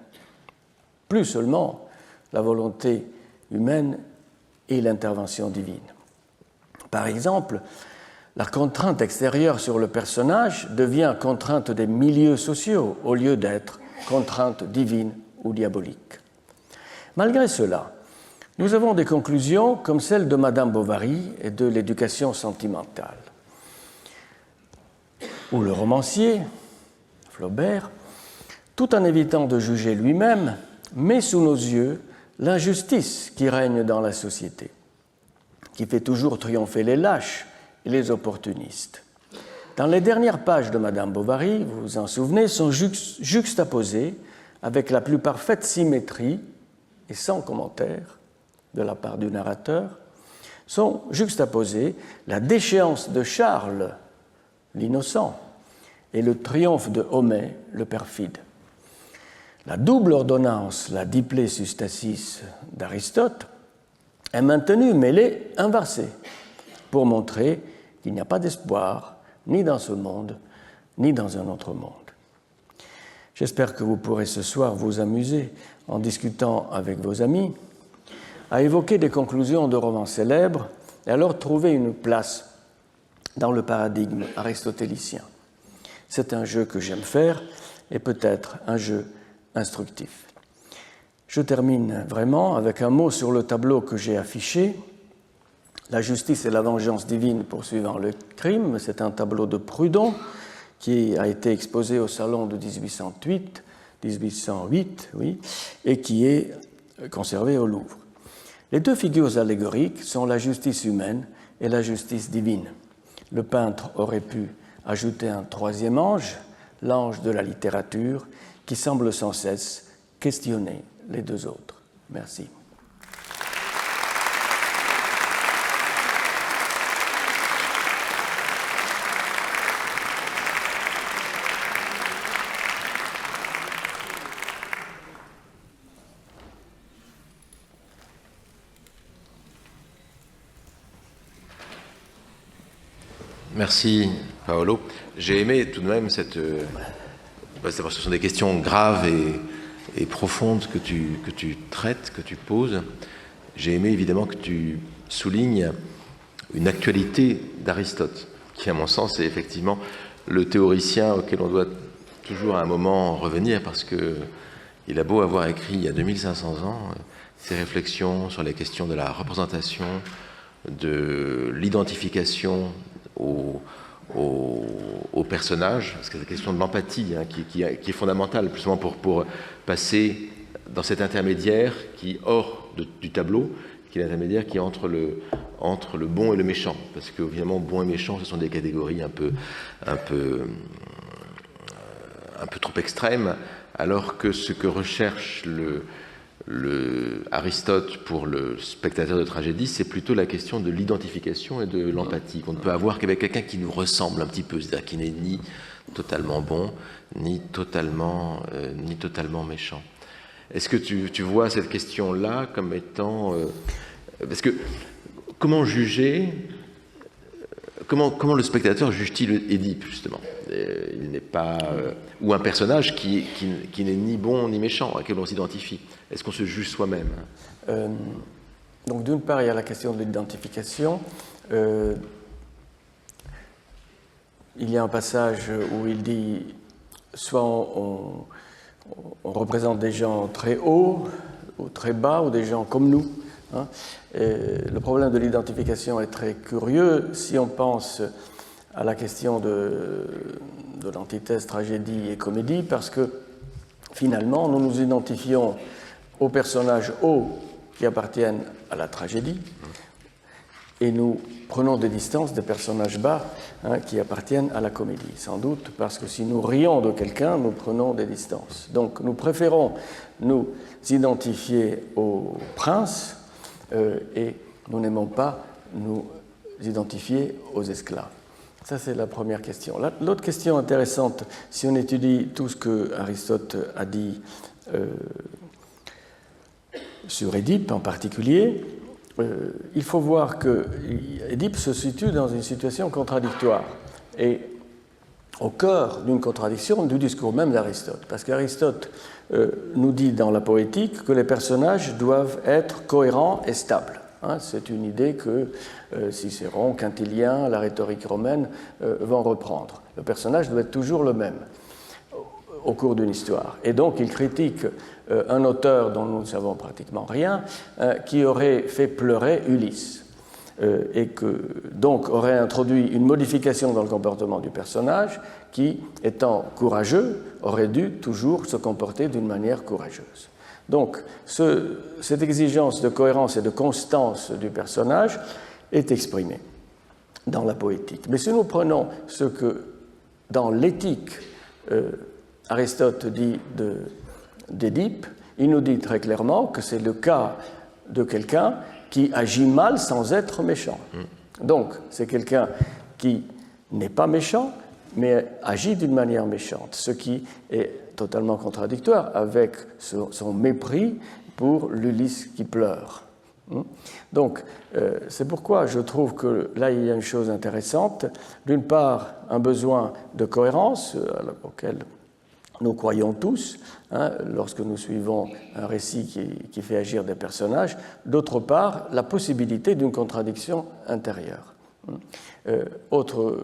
Plus seulement la volonté humaine et l'intervention divine. Par exemple, la contrainte extérieure sur le personnage devient contrainte des milieux sociaux au lieu d'être contrainte divine ou diabolique. Malgré cela, nous avons des conclusions comme celle de Madame Bovary et de l'éducation sentimentale, où le romancier, Flaubert, tout en évitant de juger lui-même, met sous nos yeux l'injustice qui règne dans la société, qui fait toujours triompher les lâches et les opportunistes. Dans les dernières pages de Madame Bovary, vous vous en souvenez, sont juxtaposées avec la plus parfaite symétrie et sans commentaire de la part du narrateur, sont juxtaposées la déchéance de Charles, l'innocent, et le triomphe de Homais, le perfide. La double ordonnance, la diplé sustasis d'Aristote, est maintenue, mais elle est inversée, pour montrer qu'il n'y a pas d'espoir, ni dans ce monde, ni dans un autre monde. J'espère que vous pourrez ce soir vous amuser en discutant avec vos amis, à évoquer des conclusions de romans célèbres et alors trouver une place dans le paradigme aristotélicien. C'est un jeu que j'aime faire et peut-être un jeu instructif. Je termine vraiment avec un mot sur le tableau que j'ai affiché. La justice et la vengeance divine poursuivant le crime. C'est un tableau de Prudhon qui a été exposé au salon de 1808, et qui est conservé au Louvre. Les 2 figures allégoriques sont la justice humaine et la justice divine. Le peintre aurait pu ajouter un 3e ange, l'ange de la littérature, qui semble sans cesse questionner les 2 autres. Merci. Merci, Paolo. J'ai aimé tout de même cette... parce que ce sont des questions graves et profondes que tu traites, que tu poses. J'ai aimé évidemment que tu soulignes une actualité d'Aristote, qui à mon sens est effectivement le théoricien auquel on doit toujours à un moment revenir, parce qu'il a beau avoir écrit il y a 2500 ans ses réflexions sur les questions de la représentation, de l'identification au personnage, parce que c'est la question de l'empathie qui est fondamentale, justement pour passer dans cet intermédiaire qui est hors du tableau, qui est l'intermédiaire qui est entre le bon et le méchant, parce que évidemment bon et méchant ce sont des catégories un peu trop extrêmes, alors que ce que recherche Aristote pour le spectateur de tragédie, c'est plutôt la question de l'identification et de l'empathie qu'on ne peut avoir qu'avec quelqu'un qui nous ressemble un petit peu, c'est-à-dire qui n'est ni totalement bon, ni totalement méchant. Est-ce que tu vois cette question-là comme étant... parce que comment juger... Comment le spectateur juge-t-il Édipe, justement? Il n'est pas... ou un personnage qui n'est ni bon ni méchant, à quel on s'identifie. Est-ce qu'on se juge soi-même? Donc d'une part, il y a la question de l'identification. Il y a un passage où il dit, soit on représente des gens très hauts ou très bas, ou des gens comme nous. Hein. Le problème de l'identification est très curieux si on pense à la question de l'antithèse tragédie et comédie, parce que finalement, nous nous identifions aux personnages hauts qui appartiennent à la tragédie, et nous prenons des distances des personnages bas qui appartiennent à la comédie, sans doute parce que si nous rions de quelqu'un, nous prenons des distances. Donc nous préférons nous identifier au prince et nous n'aimons pas nous identifier aux esclaves. Ça, c'est la première question. L'autre question intéressante, si on étudie tout ce que Aristote a dit sur Édipe en particulier, il faut voir que Édipe se situe dans une situation contradictoire et au cœur d'une contradiction du discours même d'Aristote. Parce qu'Aristote nous dit dans la poétique que les personnages doivent être cohérents et stables. C'est une idée que Cicéron, Quintilien, la rhétorique romaine vont reprendre. Le personnage doit être toujours le même au cours d'une histoire. Et donc il critique un auteur dont nous ne savons pratiquement rien, qui aurait fait pleurer Ulysse, et que donc aurait introduit une modification dans le comportement du personnage qui, étant courageux, aurait dû toujours se comporter d'une manière courageuse. Donc cette exigence de cohérence et de constance du personnage est exprimée dans la poétique. Mais si nous prenons ce que dans l'éthique Aristote dit d'Édipe, il nous dit très clairement que c'est le cas de quelqu'un qui agit mal sans être méchant. Donc, c'est quelqu'un qui n'est pas méchant, mais agit d'une manière méchante, ce qui est totalement contradictoire avec son mépris pour l'Ulysse qui pleure. Donc, c'est pourquoi je trouve que là, il y a une chose intéressante. D'une part, un besoin de cohérence auquel nous croyons tous, lorsque nous suivons un récit qui fait agir des personnages. D'autre part, la possibilité d'une contradiction intérieure. Autre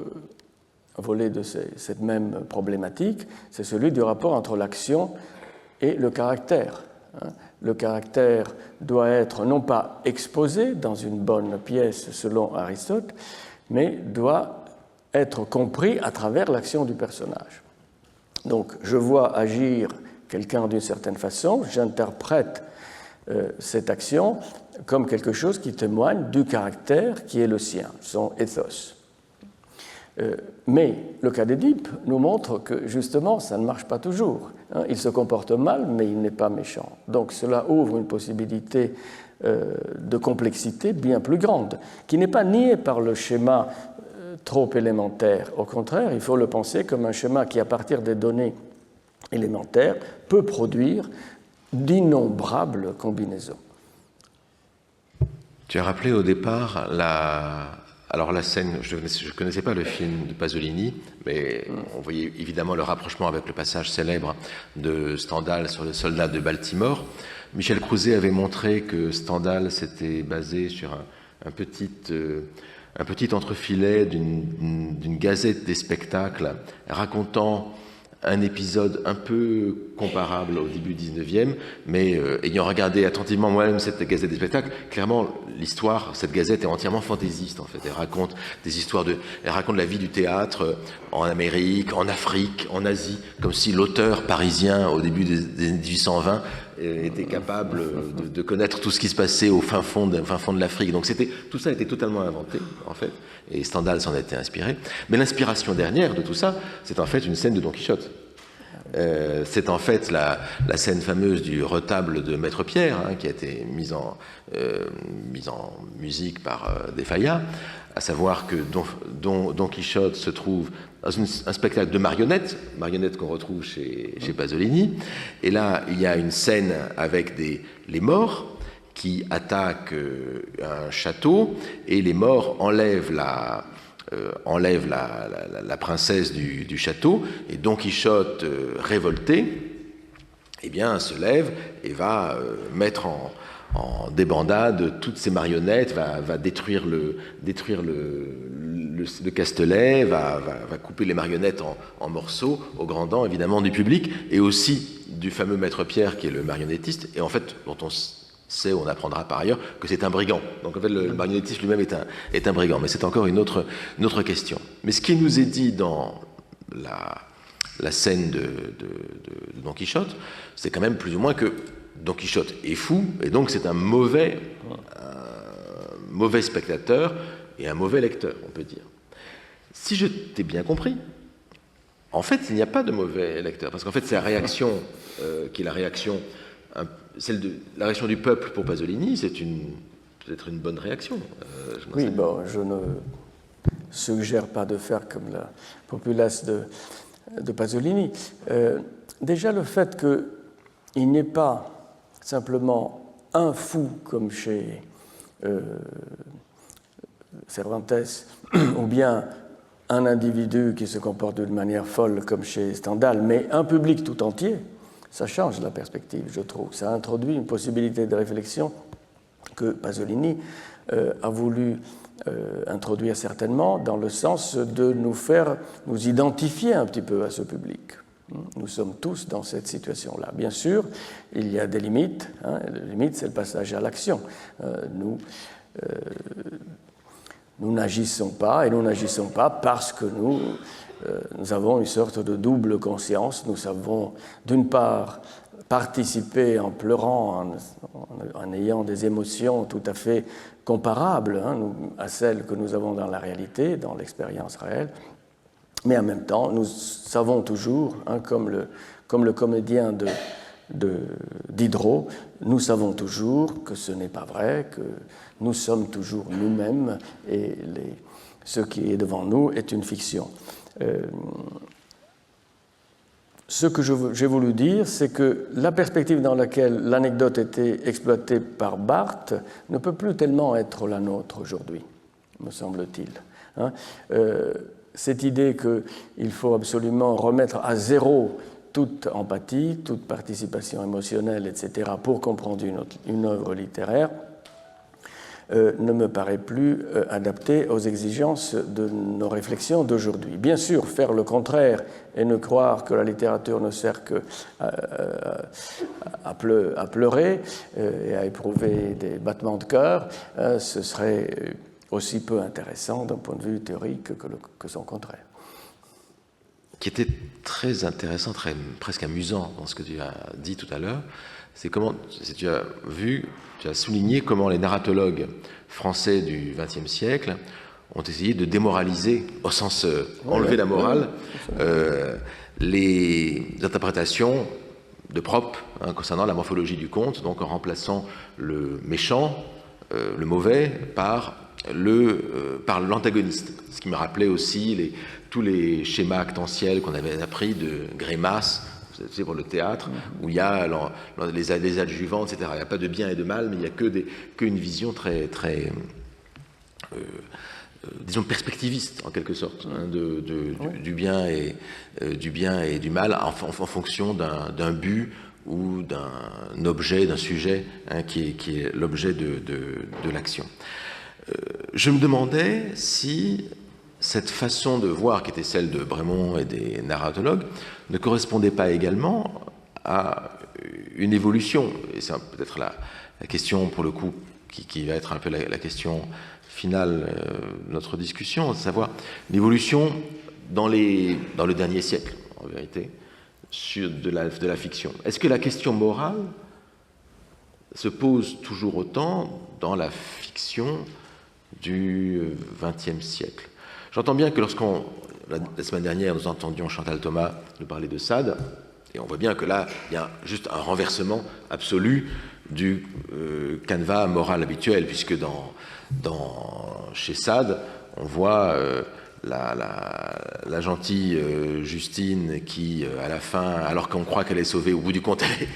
volet de cette même problématique, c'est celui du rapport entre l'action et le caractère. Le caractère doit être non pas exposé dans une bonne pièce selon Aristote, mais doit être compris à travers l'action du personnage. Donc, je vois agir quelqu'un d'une certaine façon, j'interprète cette action comme quelque chose qui témoigne du caractère qui est le sien, son ethos. Mais le cas d'Édipe nous montre que, justement, ça ne marche pas toujours. Il se comporte mal, mais il n'est pas méchant. Donc, cela ouvre une possibilité de complexité bien plus grande, qui n'est pas niée par le schéma trop élémentaire. Au contraire, il faut le penser comme un schéma qui, à partir des données élémentaires, peut produire d'innombrables combinaisons. Tu as rappelé au départ la scène, je ne connaissais pas le film de Pasolini, mais on voyait évidemment le rapprochement avec le passage célèbre de Stendhal sur le soldat de Baltimore. Michel Crouzet avait montré que Stendhal s'était basé sur un petit entrefilet d'une gazette des spectacles racontant un épisode un peu comparable au début du 19e, mais ayant regardé attentivement moi-même cette Gazette des spectacles, clairement, l'histoire, cette Gazette est entièrement fantaisiste, en fait. Elle raconte des histoires elle raconte la vie du théâtre en Amérique, en Afrique, en Asie, comme si l'auteur parisien, au début des années 1820, était capable de connaître tout ce qui se passait au fin fond de l'Afrique. Donc tout ça était totalement inventé, en fait, et Stendhal s'en était inspiré. Mais l'inspiration dernière de tout ça, c'est en fait une scène de Don Quichotte. C'est en fait la scène fameuse du retable de Maître Pierre, hein, qui a été mise en musique par De Falla, à savoir que Don Quichotte se trouve dans un spectacle de marionnettes qu'on retrouve chez Pasolini, et là il y a une scène avec les morts qui attaquent un château, et les morts enlèvent la princesse du château, et Don Quichotte, révolté, eh bien, se lève et va mettre en débandade toutes ces marionnettes, va détruire le Castelet, va couper les marionnettes en morceaux, aux grandes dents, évidemment, du public, et aussi du fameux Maître Pierre, qui est le marionnettiste, et en fait, dont on apprendra par ailleurs que c'est un brigand. Donc en fait, le marionnettiste lui-même est un brigand, mais c'est encore une autre question. Mais ce qui nous est dit dans la scène de Don Quichotte, c'est quand même plus ou moins que Don Quichotte est fou, et donc c'est un mauvais spectateur et un mauvais lecteur, on peut dire. Si je t'ai bien compris, en fait, il n'y a pas de mauvais lecteur, parce qu'en fait, c'est la réaction qui est la réaction, la réaction du peuple pour Pasolini, c'est peut-être une bonne réaction. Oui, bon, je ne suggère pas de faire comme la populace de Pasolini. Déjà, le fait qu'il n'est pas simplement un fou comme chez Cervantes, ou bien un individu qui se comporte d'une manière folle comme chez Stendhal, mais un public tout entier, ça change la perspective, je trouve. Ça introduit une possibilité de réflexion que Pasolini a voulu introduire certainement dans le sens de nous faire nous identifier un petit peu à ce public. Nous sommes tous dans cette situation-là. Bien sûr, il y a des limites. Les limites, c'est le passage à l'action. Nous n'agissons pas, et nous n'agissons pas parce que nous avons une sorte de double conscience. Nous savons, d'une part, participer en pleurant, en ayant des émotions tout à fait comparables à celles que nous avons dans la réalité, dans l'expérience réelle, mais en même temps, nous savons toujours, comme le comédien Diderot, nous savons toujours que ce n'est pas vrai, que nous sommes toujours nous-mêmes et ce qui est devant nous est une fiction. Ce que j'ai voulu dire, c'est que la perspective dans laquelle l'anecdote était exploitée par Barthes ne peut plus tellement être la nôtre aujourd'hui, me semble-t-il. Cette idée qu'il faut absolument remettre à zéro toute empathie, toute participation émotionnelle, etc., pour comprendre une œuvre littéraire, ne me paraît plus adaptée aux exigences de nos réflexions d'aujourd'hui. Bien sûr, faire le contraire et ne croire que la littérature ne sert qu'à pleurer et à éprouver des battements de cœur, ce serait aussi peu intéressant d'un point de vue théorique que son contraire. Qui était très intéressant, presque amusant dans ce que tu as dit tout à l'heure, c'est comment tu as souligné comment les narratologues français du XXe siècle ont essayé de démoraliser, au sens enlever la morale, les interprétations de Prope concernant la morphologie du conte, donc en remplaçant le méchant, le mauvais, par l'antagoniste. Ce qui me rappelait aussi tous les schémas actentiels qu'on avait appris de Grémas, vous savez, pour le théâtre, où il y a les adjuvants, etc. Il n'y a pas de bien et de mal, mais il n'y a qu'une vision très, très disons, perspectiviste, en quelque sorte, du bien et du mal en fonction d'un but ou d'un objet, d'un sujet qui est l'objet de l'action. Je me demandais si cette façon de voir, qui était celle de Brémond et des narratologues, ne correspondait pas également à une évolution. Et c'est peut-être la question, pour le coup, qui va être un peu la question finale de notre discussion, de savoir l'évolution dans le dernier siècle, en vérité, de la fiction. Est-ce que la question morale se pose toujours autant dans la fiction du XXe siècle? J'entends bien que la semaine dernière, nous entendions Chantal Thomas nous parler de Sade, et on voit bien que là, il y a juste un renversement absolu du canevas moral habituel, puisque chez Sade, on voit la gentille Justine qui, à la fin, alors qu'on croit qu'elle est sauvée, au bout du compte, elle est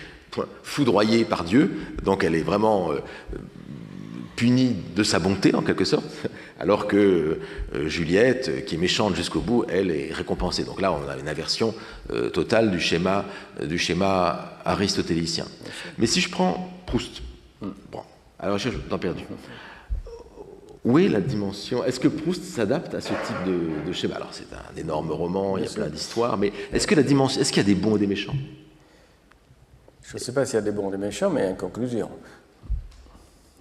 foudroyée par Dieu, donc elle est vraiment punie de sa bonté, en quelque sorte, alors que Juliette, qui est méchante jusqu'au bout, elle est récompensée. Donc là, on a une inversion totale du schéma aristotélicien. Mais si je prends Proust, bon, à la recherche d'un perdu, où est la dimension? Est-ce que Proust s'adapte à ce type de schéma? Alors, c'est un énorme roman, il y a plein d'histoires, mais est-ce qu'il y a des bons et des méchants? Je ne sais pas s'il y a des bons et des méchants, mais il y a une conclusion.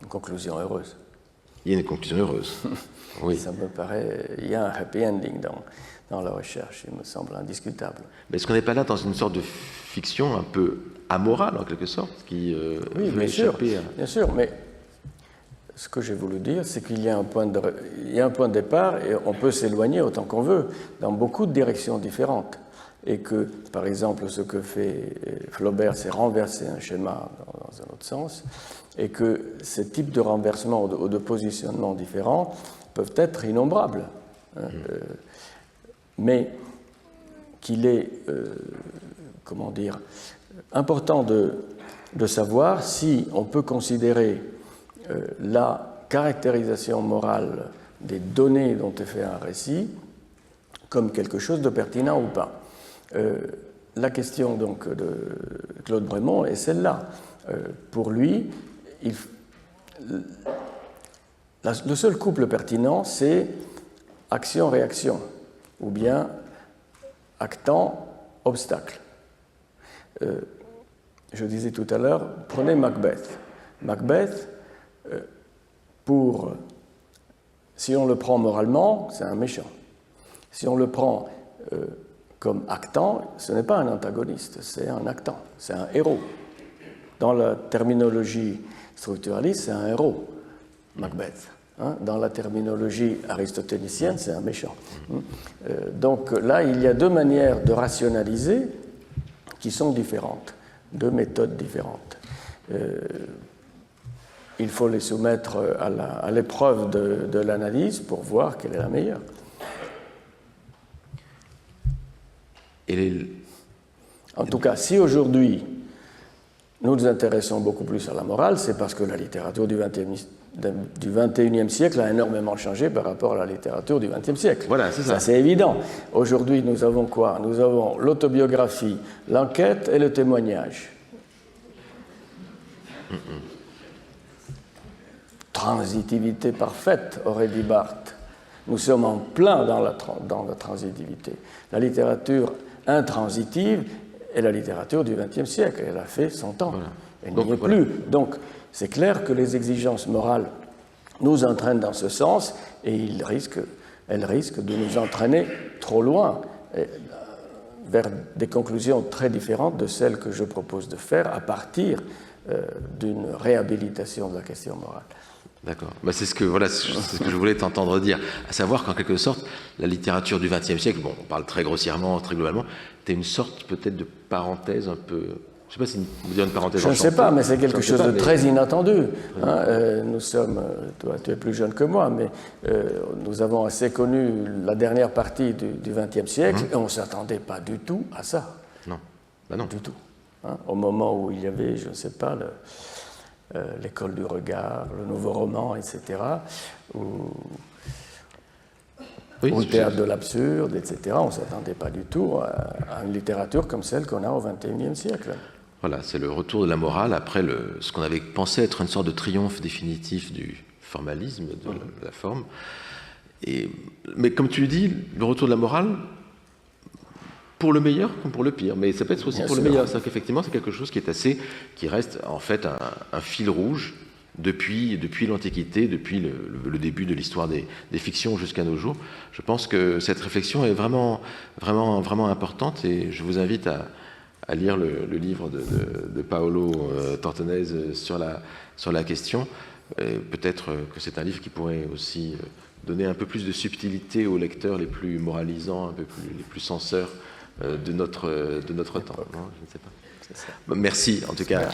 Une conclusion heureuse. Il y a une conclusion heureuse. Oui. Ça me paraît... Il y a un happy ending dans la recherche, il me semble indiscutable. Mais est-ce qu'on n'est pas là dans une sorte de fiction un peu amorale, en quelque sorte, qui oui, bien sûr, bien sûr, mais ce que j'ai voulu dire, c'est qu'il y a un point de départ et on peut s'éloigner autant qu'on veut, dans beaucoup de directions différentes. Et que, par exemple, ce que fait Flaubert, c'est renverser un schéma dans un autre sens, et que ces types de renversements ou de positionnements différents peuvent être innombrables. Mais qu'il est, comment dire, important de savoir si on peut considérer la caractérisation morale des données dont est fait un récit comme quelque chose de pertinent ou pas. La question donc de Claude Brémond est celle-là. Pour lui, le seul couple pertinent, c'est action-réaction, ou bien actant-obstacle. Je disais tout à l'heure, prenez Macbeth. Macbeth, si on le prend moralement, c'est un méchant. Si on le prend comme actant, ce n'est pas un antagoniste, c'est un actant, c'est un héros. Dans la terminologie structuraliste, c'est un héros, Macbeth. Dans la terminologie aristotélicienne, c'est un méchant. Donc là, il y a deux manières de rationaliser qui sont différentes, deux méthodes différentes. Il faut les soumettre à l'épreuve de l'analyse pour voir quelle est la meilleure. En tout cas, si aujourd'hui nous nous intéressons beaucoup plus à la morale, c'est parce que la littérature du XXIe siècle a énormément changé par rapport à la littérature du XXe siècle. Voilà, c'est ça. C'est évident. Aujourd'hui, nous avons quoi? Nous avons l'autobiographie, l'enquête et le témoignage. Transitivité parfaite, aurait dit Barthes. Nous sommes en plein dans la transitivité. La littérature intransitive est la littérature du XXe siècle. Elle a fait son temps. Voilà. Elle n'y est plus. Donc, c'est clair que les exigences morales nous entraînent dans ce sens et elles risquent de nous entraîner trop loin vers des conclusions très différentes de celles que je propose de faire à partir d'une réhabilitation de la question morale. D'accord. Bah c'est ce que je voulais t'entendre dire, à savoir qu'en quelque sorte, la littérature du XXe siècle, bon, on parle très grossièrement, très globalement, c'était une sorte peut-être de parenthèse un peu. Je ne sais pas si on dire une parenthèse. Je ne sais pas, mais c'est quelque chose de très inattendu. Nous sommes, toi, tu es plus jeune que moi, mais nous avons assez connu la dernière partie du XXe siècle et on ne s'attendait pas du tout à ça. Non, bah non. Du tout. Au moment où il y avait, je ne sais pas, l'école du regard, le nouveau roman, etc., ou le théâtre de l'absurde, etc., on ne s'attendait pas du tout à une littérature comme celle qu'on a au XXIe siècle. Voilà, c'est le retour de la morale après ce qu'on avait pensé être une sorte de triomphe définitif du formalisme, de la forme. Mais comme tu le dis, le retour de la morale pour le meilleur comme pour le pire, mais ça peut être aussi Bien pour sûr. le meilleur. C'est-à-dire qu'effectivement, c'est quelque chose qui reste en fait un fil rouge depuis l'Antiquité, depuis le début de l'histoire des fictions jusqu'à nos jours. Je pense que cette réflexion est vraiment importante et je vous invite à lire le livre de Paolo Tortonese sur la question. Peut-être que c'est un livre qui pourrait aussi donner un peu plus de subtilité aux lecteurs les plus moralisants, les plus censeurs de notre temps. Non, je ne sais pas. Merci en tout cas.